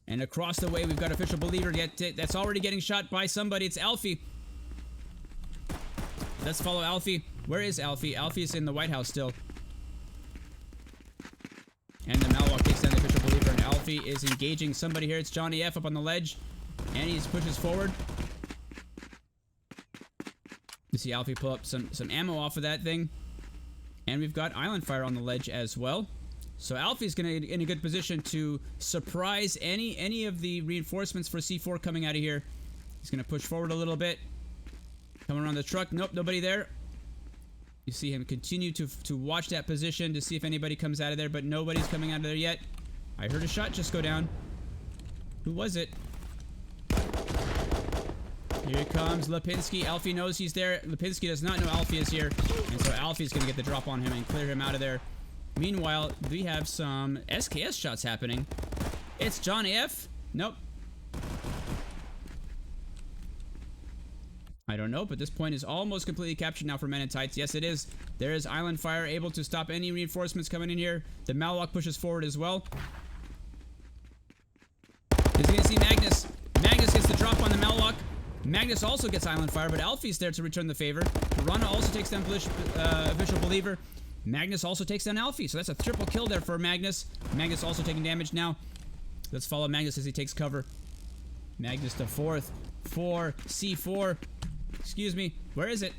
And across the way, we've got Official Believer that's already getting shot by somebody. It's Alfie. Let's follow Alfie. Where is Alfie? Alfie is in the White House still. And the Malawak takes down the Official Believer, and Alfie is engaging somebody here. It's Johnny F up on the ledge, and he pushes forward. You see Alfie pull up some ammo off of that thing. And we've got Island Fire on the ledge as well. So Alfie's going to be in a good position to surprise any of the reinforcements for C4 coming out of here. He's going to push forward a little bit. Coming around the truck. Nope, nobody there. You see him continue to watch that position to see if anybody comes out of there, but nobody's coming out of there yet. I heard a shot just go down. Who was it? Here comes Lipinski. Alfie knows he's there. Lipinski does not know Alfie is here. And so Alfie's going to get the drop on him and clear him out of there. Meanwhile, we have some SKS shots happening. It's John F. Nope. I don't know, but this point is almost completely captured now for Men in Tights. Yes, it is. There is Island Fire able to stop any reinforcements coming in here. The Malawak pushes forward as well. He's going to see Magnus. Magnus gets the drop on the Malawak. Magnus also gets Island Fire, but Alfie's there to return the favor. Piranha also takes down Official Believer. Magnus also takes down Alfie, so that's a triple kill there for Magnus. Magnus also taking damage now. Let's follow Magnus as he takes cover. Magnus the fourth. 4, C4. Excuse me. Where is it?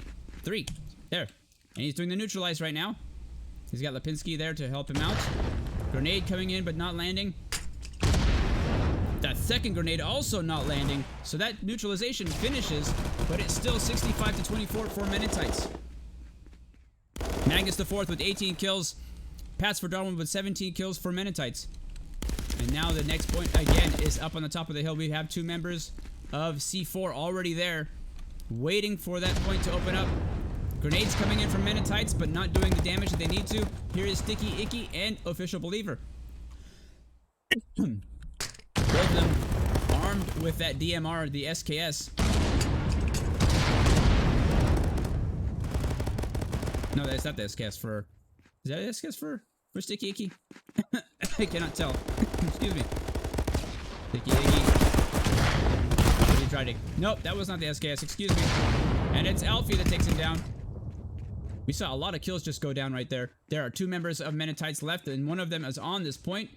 3. There. And he's doing the neutralize right now. He's got Lipinski there to help him out. Grenade coming in, but not landing. That second grenade also not landing. So that neutralization finishes, but it's still 65 to 24 for Menentites. Magnus the fourth with 18 kills. Pats for Darwin with 17 kills for Menentites. And now the next point, again, is up on the top of the hill. We have 2 members of C4 already there, waiting for that point to open up. Grenades coming in from Menentites, but not doing the damage that they need to. Here is Sticky Icky and Official Believer. Both of them armed with that DMR, the SKS. No, that's not the SKS for... Is that the SKS for Sticky Icky? I cannot tell. Excuse me. Sticky Icky. Nope, that was not the SKS. Excuse me. And it's Alfie that takes him down. We saw a lot of kills just go down right there. There are 2 members of Menentites left, and one of them is on this point.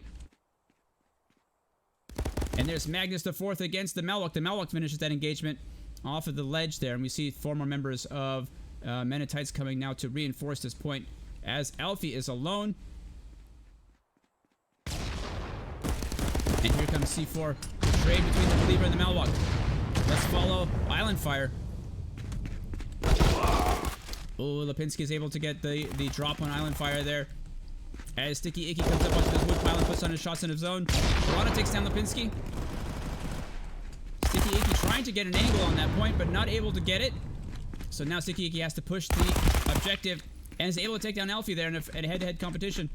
And there's Magnus the fourth against the Malwalk. The Malwalk finishes that engagement off of the ledge there, and we see 4 more members of Menentites coming now to reinforce this point as Alfie is alone. And here comes C4. Trade between the Believer and the Malwalk. Let's follow Island Fire. Oh, Lipinski is able to get the drop on Island Fire there. As Sticky Icky comes up onto this wood pile and puts on his shots in his zone. Piranha takes down Lipinski. Sticky Icky trying to get an angle on that point, but not able to get it. So now Sticky Icky has to push the objective and is able to take down Alfie there in a head-to-head competition.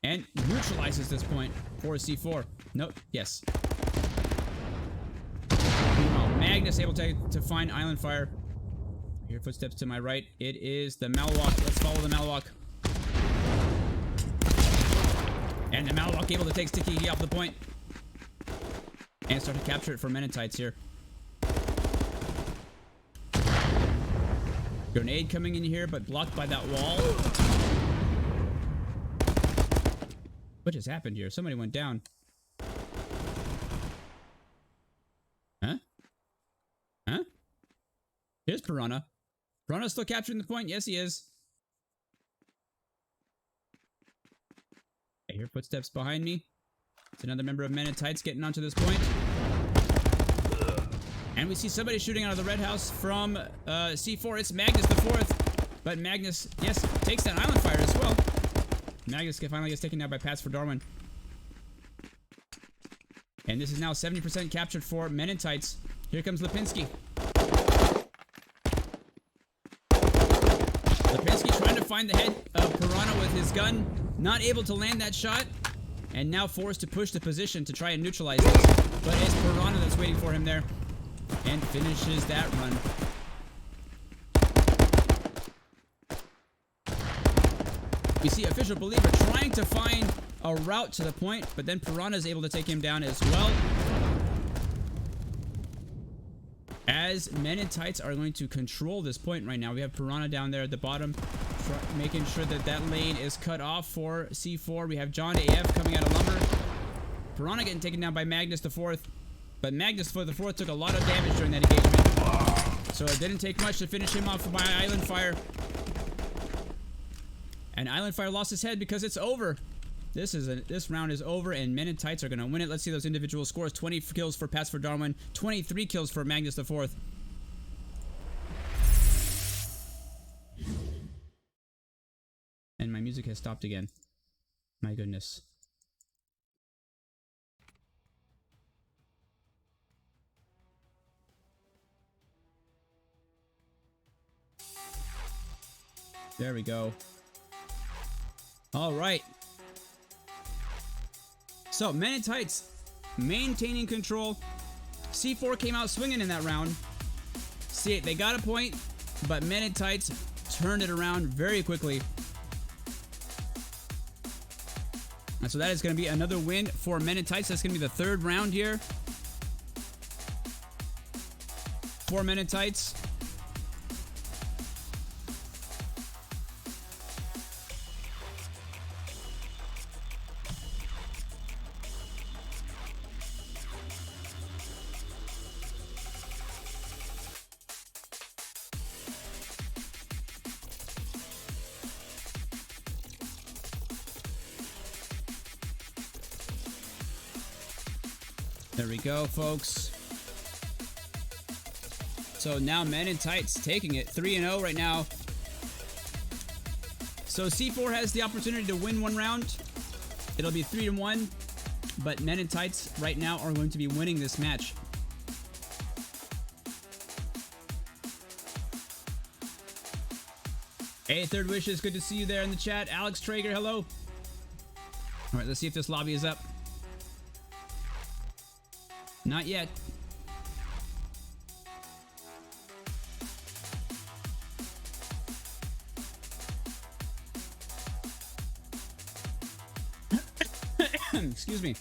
And neutralizes this point for C4. Nope. Yes. Meanwhile, Magnus able to find Island Fire. Here, footsteps to my right. It is the Malwalk. Let's follow the Malwalk. And the Malwalk able to take Sticky Icky off the point. And start to capture it for Menentites here. Grenade coming in here, but blocked by that wall. What just happened here? Somebody went down. Huh? Huh? Here's Piranha. Piranha's still capturing the point. Yes, he is. I hear footsteps behind me. It's another member of Menentites getting onto this point. And we see somebody shooting out of the red house from C4. It's Magnus the fourth. But Magnus, yes, takes down Island Fire as well. Magnus finally gets taken down by Pats for Darwin. And this is now 70% captured for Menentites. Here comes Lipinski. Lipinski trying to find the head of Piranha with his gun. Not able to land that shot. And now forced to push the position to try and neutralize this. But it's Piranha that's waiting for him there. And finishes that run. We see Official Believer trying to find a route to the point, but then Piranha is able to take him down as well. As Menentites are going to control this point right now. We have Piranha down there at the bottom, making sure that that lane is cut off for C4. We have John AF coming out of Lumber. Piranha getting taken down by Magnus the fourth. But Magnus the fourth took a lot of damage during that engagement. So it didn't take much to finish him off by Island Fire. And Island Fire lost his head because it's over. This round is over, and Menentites are going to win it. Let's see those individual scores. 20 kills for Pats for Darwin. 23 kills for Magnus the fourth. And my music has stopped again. My goodness. There we go. All right. So, Menentites maintaining control. C4 came out swinging in that round. See, they got a point, but Menentites turned it around very quickly. And so that is going to be another win for Menentites. That's going to be the third round here. 4 men in tights. There we go, folks. So now men in tights taking it 3-0 right now. So C4 has the opportunity to win one round. It'll be 3-1, but men in tights right now are going to be winning this match. Hey, Third Wishes, good to see you there in the chat. Alex Traeger, hello. All right, let's see if this lobby is up. Not yet. Excuse me.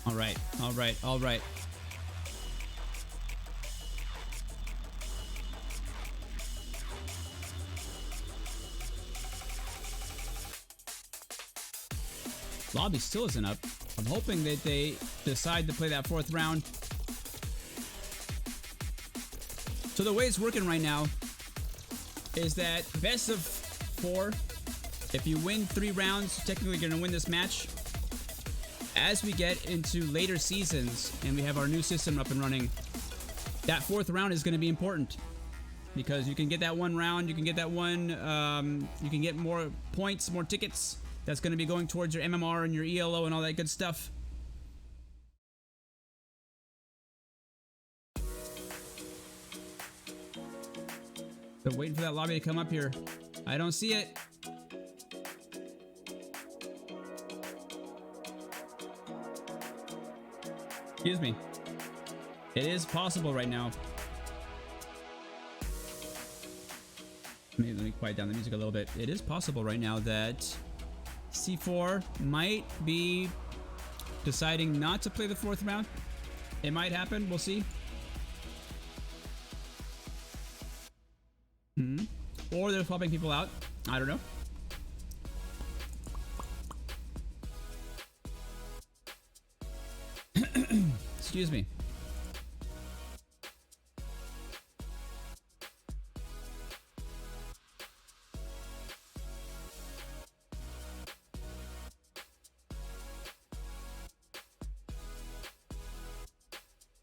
All right, all right, all right. Lobby still isn't up. I'm hoping that they decide to play that 4th round. So the way it's working right now is that best of 4. If you win 3 rounds, you're technically going to win this match. As we get into later seasons and we have our new system up and running, that 4th round is going to be important. Because you can get that 1 round, you can get that one, you can get more points, more tickets. That's going to be going towards your MMR and your ELO and all that good stuff. So waiting for that lobby to come up here. I don't see it. Excuse me. It is possible right now. Maybe let me quiet down the music a little bit. It is possible right now that C4 might be deciding not to play the 4th round. It might happen. We'll see. Or they're swapping people out. I don't know. Excuse me.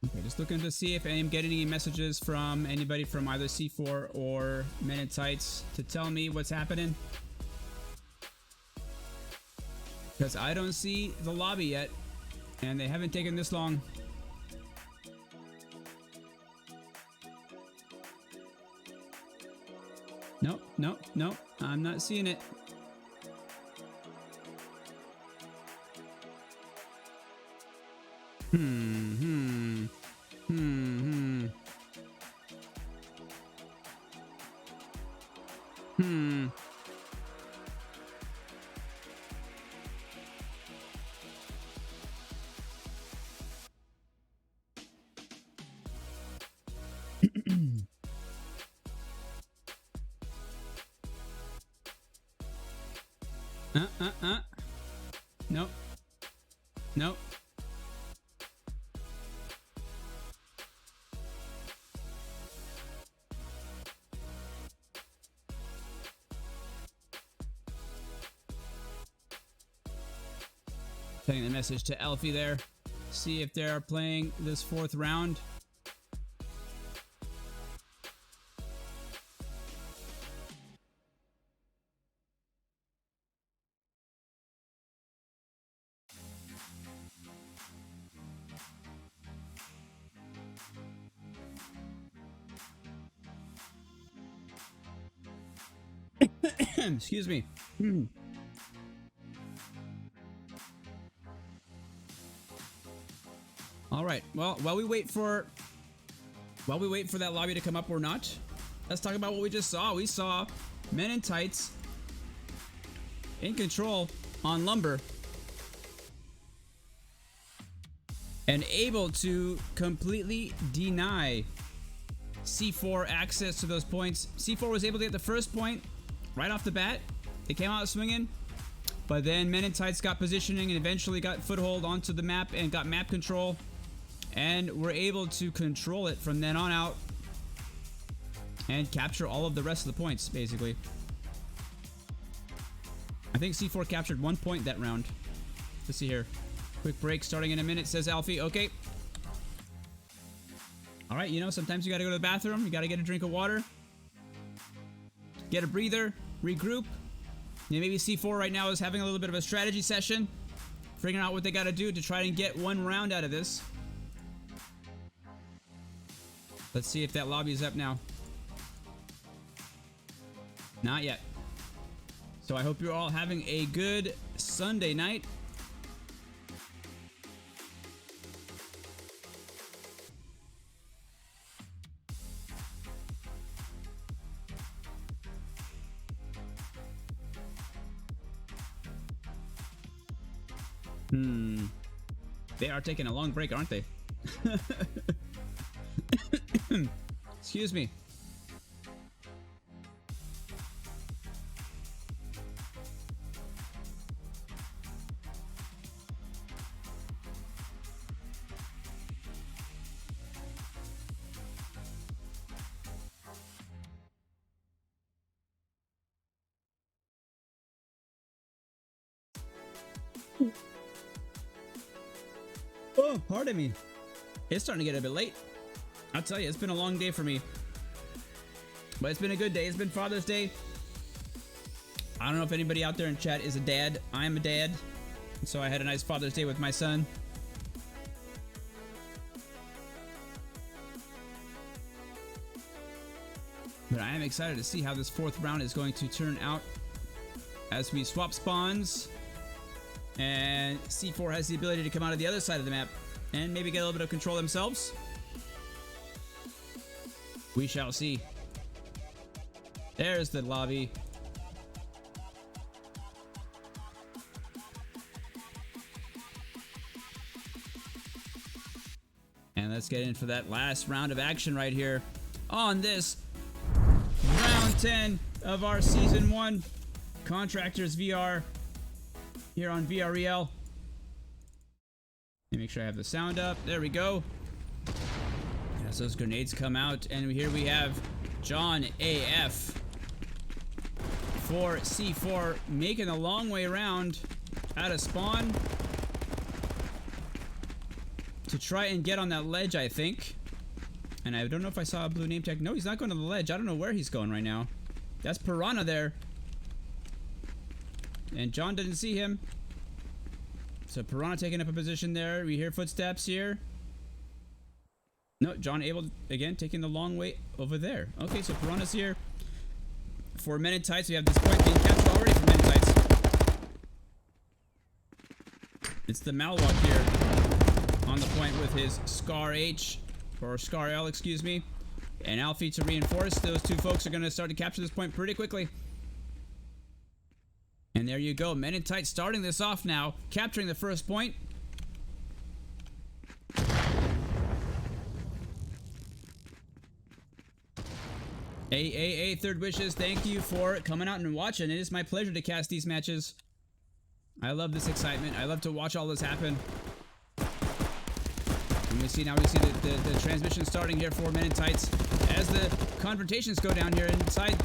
Okay, just looking to see if I'm getting any messages from anybody from either C4 or Men in Tights to tell me what's happening. Because I don't see the lobby yet, and they haven't taken this long. Nope, nope, nope. I'm not seeing it. Nope. Nope. Sending the message to Alfie there. See if they're playing this 4th round. Excuse me. All right. Well, while we wait for that lobby to come up or not, let's talk about what we just saw. We saw Men in Tights in control on Lumber and able to completely deny C4 access to those points. C4 was able to get the first point right off the bat. They came out swinging, but then Men in Tights got positioning and eventually got foothold onto the map and got map control, and were able to control it from then on out and capture all of the rest of the points, basically. I think C4 captured 1 point that round. Let's see here. Quick break starting in a minute, says Alfie. Okay. All right, you know, sometimes you got to go to the bathroom. You got to get a drink of water. Get a breather. Regroup. Yeah, maybe C4 right now is having a little bit of a strategy session. Figuring out what they got to do to try and get one round out of this. Let's see if that lobby is up now. Not yet. So I hope you're all having a good Sunday night. They are taking a long break, aren't they? Excuse me. Oh, pardon me. It's starting to get a bit late. I'll tell you, it's been a long day for me. But it's been a good day. It's been Father's Day. I don't know if anybody out there in chat is a dad. I'm a dad. So I had a nice Father's Day with my son. But I am excited to see how this fourth round is going to turn out as we swap spawns. And C4 has the ability to come out of the other side of the map and maybe get a little bit of control themselves. We shall see. There's the lobby. And let's get in for that last round of action right here on this round 10 of our season 1 Contractors VR here on VREL. Let me make sure I have the sound up. There we go. As those grenades come out, and here we have John AF for C4 making a long way around out of spawn to try and get on that ledge, I think. And I don't know if I saw a blue name tag. No, he's not going to the ledge. I don't know where he's going right now. That's Piranha there. And John didn't see him. So Piranha taking up a position there. We hear footsteps here. No, John able, again, taking the long way over there. Okay, so Piranha's here. For Men in Tights, we have this point being captured already for Men in Tights. It's the Malwalk here on the point with his Scar H, or Scar L, excuse me. And Alfie to reinforce. Those two folks are going to start to capture this point pretty quickly. And there you go. Men in Tights starting this off now. Capturing the first point. Third Wishes, thank you for coming out and watching. It is my pleasure to cast these matches. I love this excitement. I love to watch all this happen. And we see the transmission starting here for Men in Tights as the confrontations go down here inside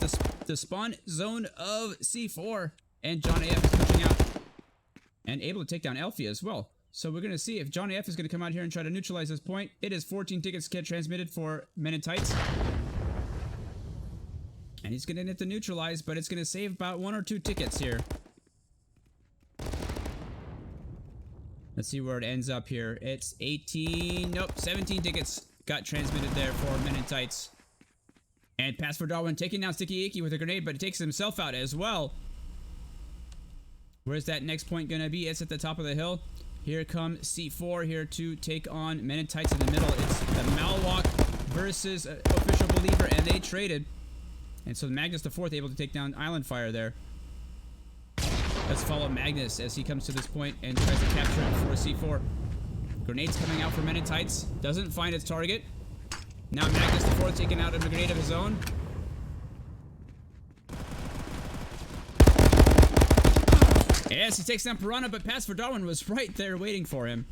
the spawn zone of C4. And John AF is pushing out and able to take down Alfie as well. So we're going to see if John AF is going to come out here and try to neutralize this point. It is 14 tickets get transmitted for Men in Tights. And he's going to hit the neutralize, but it's going to save about 1 or 2 tickets here. Let's see where it ends up here. It's 18, nope, 17 tickets got transmitted there for Men in Tights. And pass for Darwin, taking down Sticky Icky with a grenade, but he takes himself out as well. Where's that next point going to be? It's at the top of the hill. Here comes C4 here to take on Men in Tights in the middle. It's the Malwalk versus Official Believer, and they traded. And so Magnus the Fourth able to take down Island Fire there. Let's follow Magnus as he comes to this point and tries to capture it for a C4. Grenades coming out for Men in Tights. Doesn't find its target. Now Magnus the Fourth taking out a grenade of his own. Yes, he takes down Piranha, but Pass for Darwin was right there waiting for him.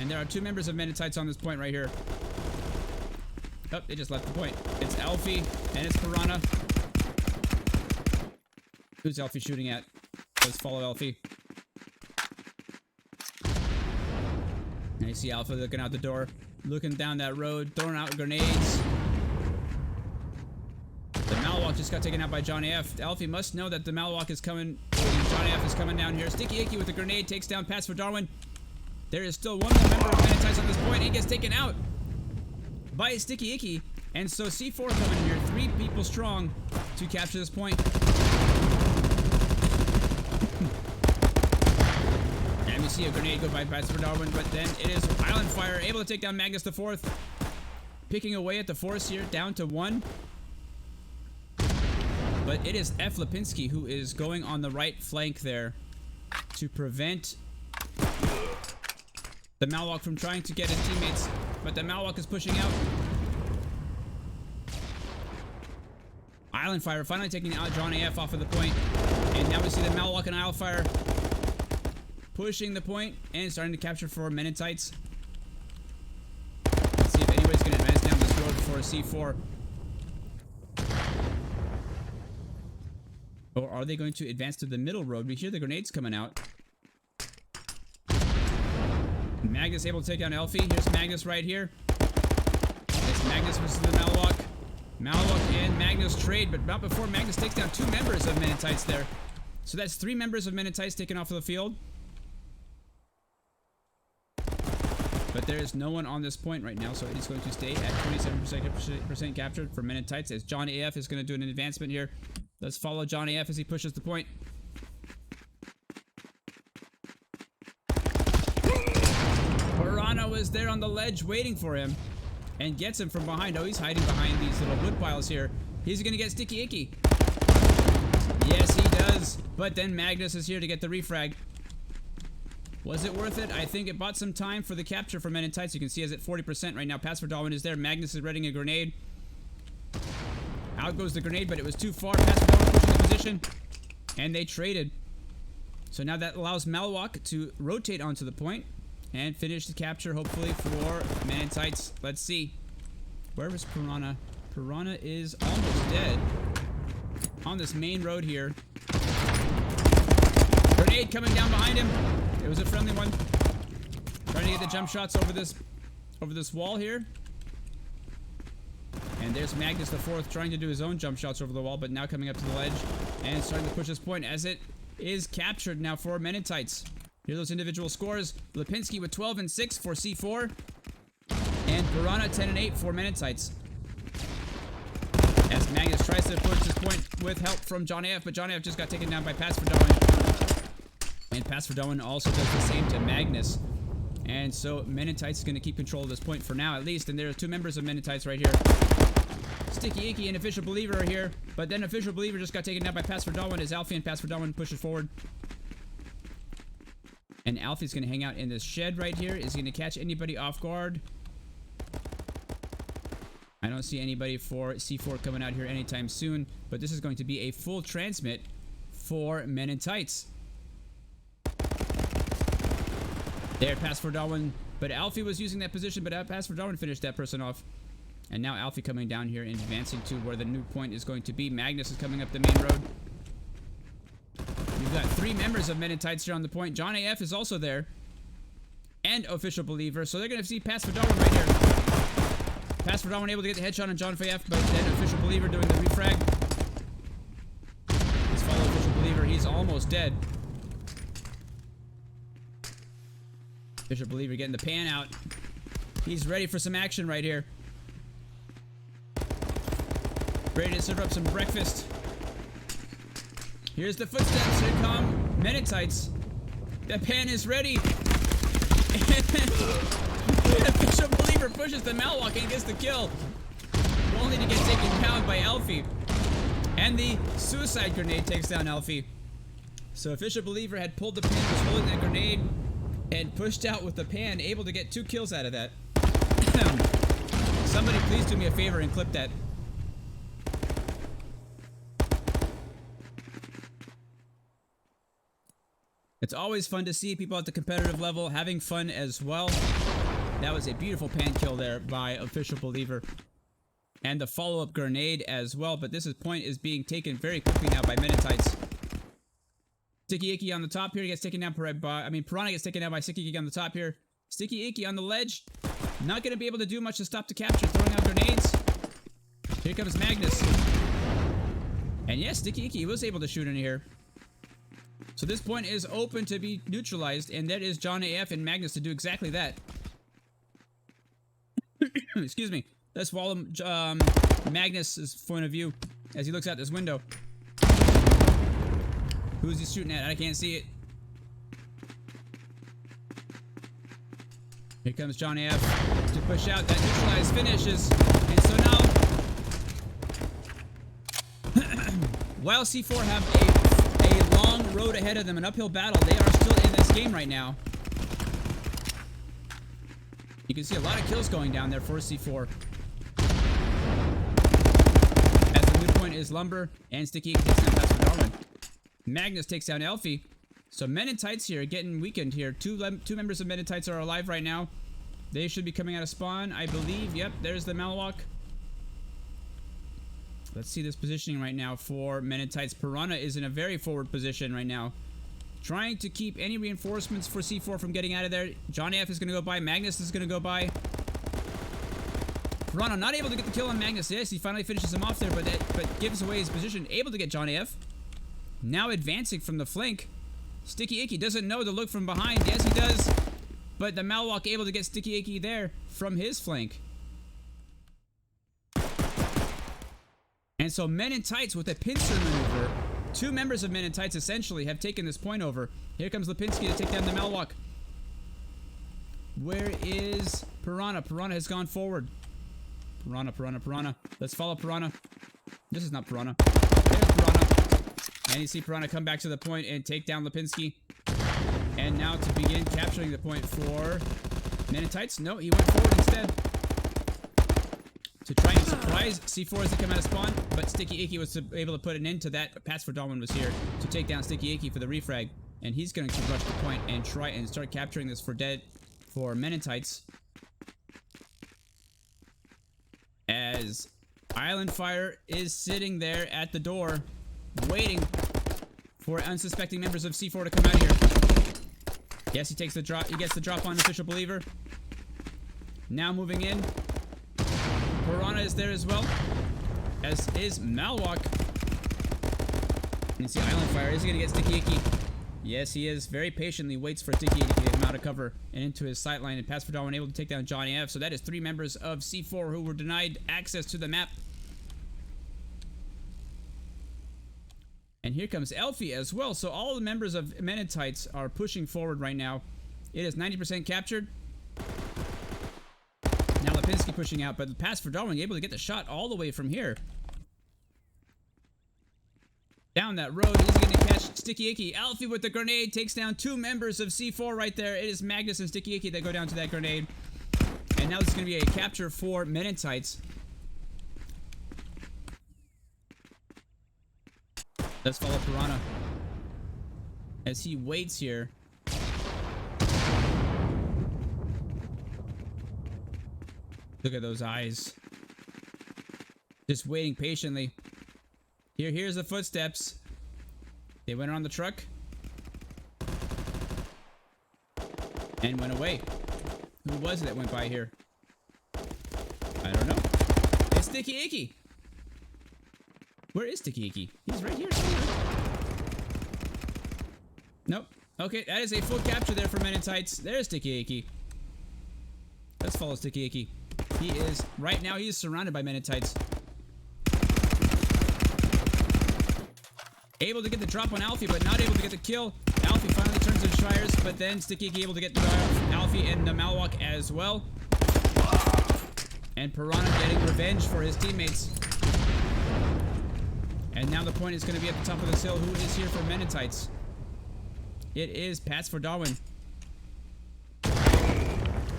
And there are two members of Men in Tights on this point right here. Oh, they just left the point. It's Alfie and it's Piranha. Who's Alfie shooting at? Let's follow Alfie. Now you see Alpha looking out the door, looking down that road, throwing out grenades. The Malwalk just got taken out by Johnny F. Alfie must know that the Malwalk is coming. Johnny F is coming down here. Sticky Icky with a grenade takes down Pass for Darwin. There is still one more member of Men in Tights on this point. He gets taken out by Sticky Icky. And so C4 coming here, 3 people strong to capture this point. And we see a grenade go by Pass for Darwin, but then it is Island Fire able to take down Magnus the Fourth. Picking away at the force here, down to 1. But it is F. Lipinski who is going on the right flank there to prevent the Malwalk from trying to get his teammates. But the Malwalk is pushing out. Island Fire finally taking out Johnny F off of the point. And now we see the Malwalk and Island Fire pushing the point and starting to capture for Men in Tights. Let's see if anybody's going to advance down this road for a C4. Or are they going to advance to the middle road? We hear the grenades coming out. Magnus able to take down Elfie. Here's Magnus right here. It's Magnus versus the Malwalk. Malwalk and Magnus trade, but not before Magnus takes down 2 members of Men in Tights there. So that's 3 members of Men in Tights taken off of the field. But there is no one on this point right now, so it is going to stay at 27% captured for Men in Tights as Johnny F is going to do an advancement here. Let's follow Johnny F as he pushes the point. Piranha was there on the ledge waiting for him and gets him from behind. Oh, he's hiding behind these little wood piles here. He's going to get Sticky Icky. Yes, he does. But then Magnus is here to get the refrag. Was it worth it? I think it bought some time for the capture for Men in Tights. You can see us at 40% right now. Pass for Darwin is there. Magnus is readying a grenade. Out goes the grenade, but it was too far. Pass for Darwin pushing the position. And they traded. So now that allows Malwalk to rotate onto the point and finish the capture, hopefully, for Men in Tights. Let's see. Where was Piranha? Piranha is almost dead. On this main road here. Grenade coming down behind him. It was a friendly one. Trying to get the jump shots over this wall here. And there's Magnus the Fourth trying to do his own jump shots over the wall, but now coming up to the ledge and starting to push this point as it is captured now for Men in Tights. Here are those individual scores. Lipinski with 12 and 6 for C4. And Piranha 10 and 8 for Men in Tights. As Magnus tries to push this point with help from Johnny F, but Johnny F just got taken down by Pass for Darwin. And Pass for Darwin also does the same to Magnus. And so Men in Tights is going to keep control of this point for now at least. And there are 2 members of Men in Tights right here. Sticky Icky and Official Believer are here. But then Official Believer just got taken down by Pass for Darwin as Alfie and Pass for Darwin pushes forward. And Alfie's going to hang out in this shed right here. Is he going to catch anybody off guard? I don't see anybody for C4 coming out here anytime soon. But this is going to be a full transmit for Men in Tights. There, Pass for Darwin. But Alfie was using that position, but Pass for Darwin finished that person off. And now Alfie coming down here and advancing to where the new point is going to be. Magnus is coming up the main road. We've got 3 members of Men in Tights here on the point. Johnny F is also there. And Official Believer. So they're going to see Pass for Darwin right here. Pass for Darwin able to get the headshot on John F, but then Official Believer doing the refrag. Let's follow Official Believer. He's almost dead. Official Believer getting the pan out. He's ready for some action right here. Ready to serve up some breakfast. Here's the footsteps. Here come Men in Tights. The pan is ready. And Official Believer pushes the Malwalk and gets the kill. only to get taken down by Elfie. And the suicide grenade takes down Elfie. So Official Believer had pulled the pin, was holding that grenade, and pushed out with the pan, able to get 2 kills out of that. Somebody please do me a favor and clip that. It's always fun to see people at the competitive level having fun as well. That was a beautiful pan kill there by Official Believer. And the follow-up grenade as well, but this point is being taken very quickly now by Mennonites. Sticky Icky on the top here gets taken down by, Piranha gets taken down by Sticky Icky on the top here. Sticky Icky on the ledge. Not going to be able to do much to stop the capture, throwing out grenades. Here comes Magnus. And yes, Sticky Icky was able to shoot in here. So this point is open to be neutralized, and that is John AF and Magnus to do exactly that. Excuse me. Let's follow Magnus's point of view as he looks out this window. Who's he shooting at? I can't see it. Here comes John AF to push out that neutralized finishes. And so now, while C4 have a long road ahead of them, an uphill battle, they are still in this game right now. You can see a lot of kills going down there for C4. As the new point is Lumber, and Sticky takes down Pastor Darwin. Magnus takes down Elfie. So Mennonites here getting weakened here. Two members of Mennonites are alive right now. They should be coming out of spawn, I believe. Yep, there's the Malwalk. Let's see this positioning right now for Mennonites. Piranha is in a very forward position right now, trying to keep any reinforcements for C4 from getting out of there. John F is going to go by. Magnus is going to go by. Piranha not able to get the kill on Magnus. Yes, he finally finishes him off there, but gives away his position. Able to get John F. Now advancing from the flank. Sticky Icky doesn't know to look from behind. Yes, he does. But the Malwalk able to get Sticky Icky there from his flank. And so Mennonites with a pincer maneuver. 2 members of Mennonites essentially have taken this point over. Here comes Lipinski to take down the Malwalk. Where is Piranha? Piranha has gone forward. Piranha. Let's follow Piranha. This is not Piranha. There's Piranha. And you see Piranha come back to the point and take down Lipinski. And now to begin capturing the point for Mennonites. No, he went forward instead. To try and surprise C4 as they come out of spawn. But Sticky Icky was able to put an end to that. Pass for Darwin was here to take down Sticky Icky for the refrag. And he's going to rush the point and try and start capturing this for Mennonites. As Island Fire is sitting there at the door, waiting for unsuspecting members of C4 to come out here. Yes, he takes the drop. He gets the drop on Official Believer. Now moving in. Piranha is there as well, as is Malwalk. You see Island Fire. Is he going to get Sticky Icky? Yes, he is. Very patiently waits for Sticky Icky to get him out of cover and into his sightline. And Pass for Darwin able to take down Johnny F. So that is 3 members of C4 who were denied access to the map. And here comes Elfie as well. So all the members of Mennonites are pushing forward right now. It is 90% captured. Now Lipinski pushing out, but the Pass for Darwin able to get the shot all the way from here. Down that road, he's going to catch Sticky Icky. Elfie with the grenade takes down 2 members of C4 right there. It is Magnus and Sticky Icky that go down to that grenade. And now this is going to be a capture for Mennonites. Let's follow Piranha as he waits here. Look at those eyes. Just waiting patiently. Here's the footsteps. They went around the truck and went away. Who was it that went by here? I don't know. It's Sticky Icky. Where is Sticky Icky? He's right here somewhere. Nope. Okay, that is a full capture there for Mennonites. There's Sticky Icky. Let's follow Sticky Icky. He is, right now, he is surrounded by Mennonites. Able to get the drop on Alfie, but not able to get the kill. Alfie finally turns his Shires, but then Sticky Icky able to get the Alfie and the Malwalk as well. And Piranha getting revenge for his teammates. And now the point is going to be at the top of this hill. Who is here for Menentites? It is Pats for Darwin.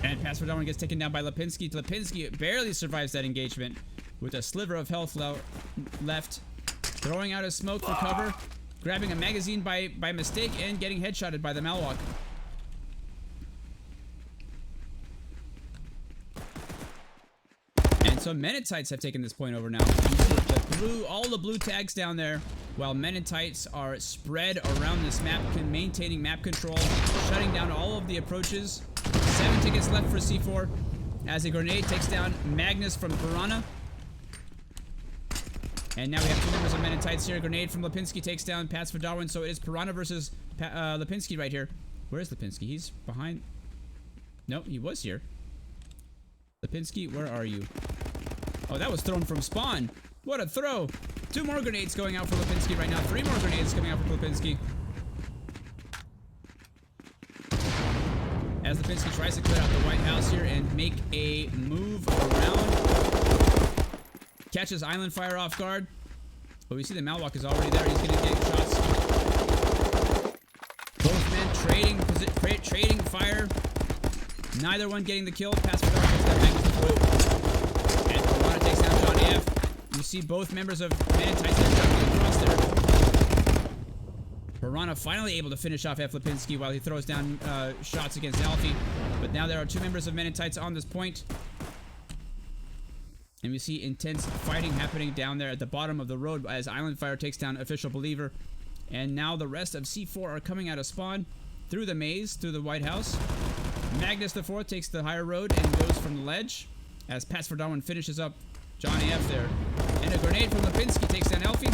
And Pats for Darwin gets taken down by Lipinski. Lipinski barely survives that engagement with a sliver of health left. Throwing out a smoke for cover. Grabbing a magazine by mistake and getting headshotted by the Malwalk. And so Menentites have taken this point over now. All the blue tags down there, while Menentites are spread around this map, maintaining map control, shutting down all of the approaches. 7 tickets left for C4 as a grenade takes down Magnus from Piranha. And now we have 2 members of Menentites here. Grenade from Lipinski takes down Pats for Darwin. So it is Piranha versus Lipinski right here. Where is Lipinski? He's behind. No, he was here. Lipinski, where are you? Oh, that was thrown from spawn. What a throw. 2 more grenades going out for Lipinski right now. 3 more grenades coming out for Lipinski. As Lipinski tries to clear out the White House here and make a move around. Catches Island Fire off guard. But we see the Malwalk is already there. He's going to get shots. Both men trading fire. Neither one getting the kill. Pass for Dark gets that Magnus through. And Piranha takes down Johnny F. You see both members of Menentites jumping across there. Piranha finally able to finish off F. Lipinski while he throws down shots against Alfie. But now there are 2 members of Menentites on this point. And we see intense fighting happening down there at the bottom of the road as Island Fire takes down Official Believer. And now the rest of C4 are coming out of spawn through the maze, through the White House. Magnus the 4th takes the higher road and goes from the ledge as Pats for Darwin finishes up Johnny F there. And a grenade from Lipinski takes down Elfie.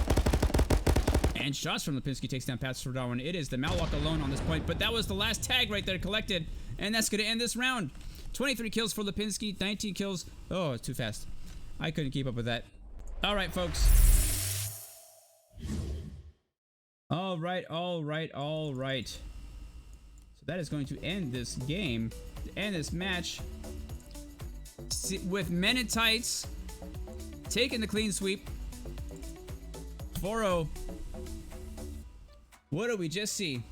And shots from Lipinski takes down Pats for Darwin. It is the Malwalk alone on this point, but that was the last tag right there collected. And that's going to end this round. 23 kills for Lipinski, 19 kills. Oh, it's too fast. I couldn't keep up with that. All right, folks. All right. So that is going to end this game, end this match with Menentites taking the clean sweep. 4-0. What did we just see?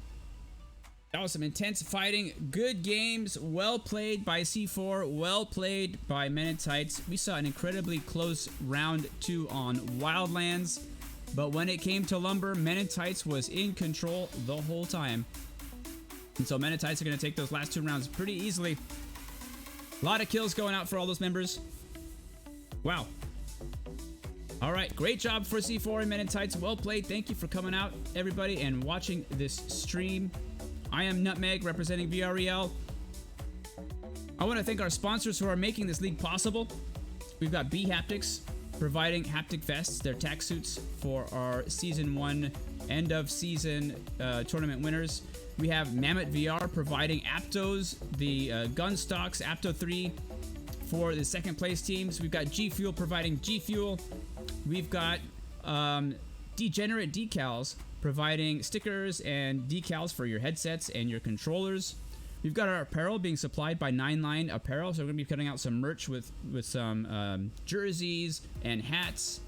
That was some intense fighting, good games, well played by C4, well played by Menentites. We saw an incredibly close round 2 on Wildlands, but when it came to Lumber, Menentites was in control the whole time. And so Menentites are going to take those last 2 rounds pretty easily. A lot of kills going out for all those members. Wow. All right, great job for C4 and Menentites. Well played. Thank you for coming out, everybody, and watching this stream. I am Nutmeg, representing VREL. I want to thank our sponsors who are making this league possible. We've got bHaptics, providing haptic vests, their tack suits for our Season 1 end of season tournament winners. We have Mamut VR providing Aptos, the gun stocks, Apto 3 for the 2nd place teams. We've got GFuel providing GFuel. We've got Degenerate Decals providing stickers and decals for your headsets and your controllers. We've got our apparel being supplied by 9line Apparel, so we're going to be cutting out some merch with some jerseys and hats.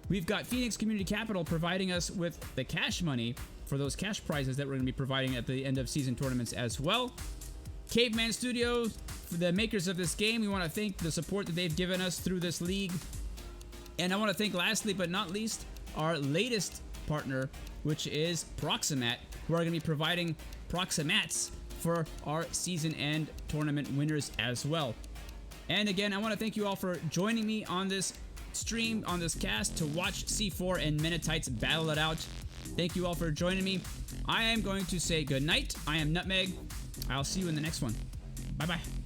We've got Phoenix Community Capital providing us with the cash money for those cash prizes that we're going to be providing at the end of season tournaments as well. Caveman Studio, for the makers of this game, we want to thank the support that they've given us through this league. And I want to thank, lastly but not least, our latest partner, which is Proximat, who are going to be providing Proximats for our season end tournament winners as well. And again, I want to thank you all for joining me on this stream, on this cast, to watch C4 and Menentites battle it out. Thank you all for joining me. I am going to say good night. I am Nutmeg. I'll see you in the next one. Bye-bye.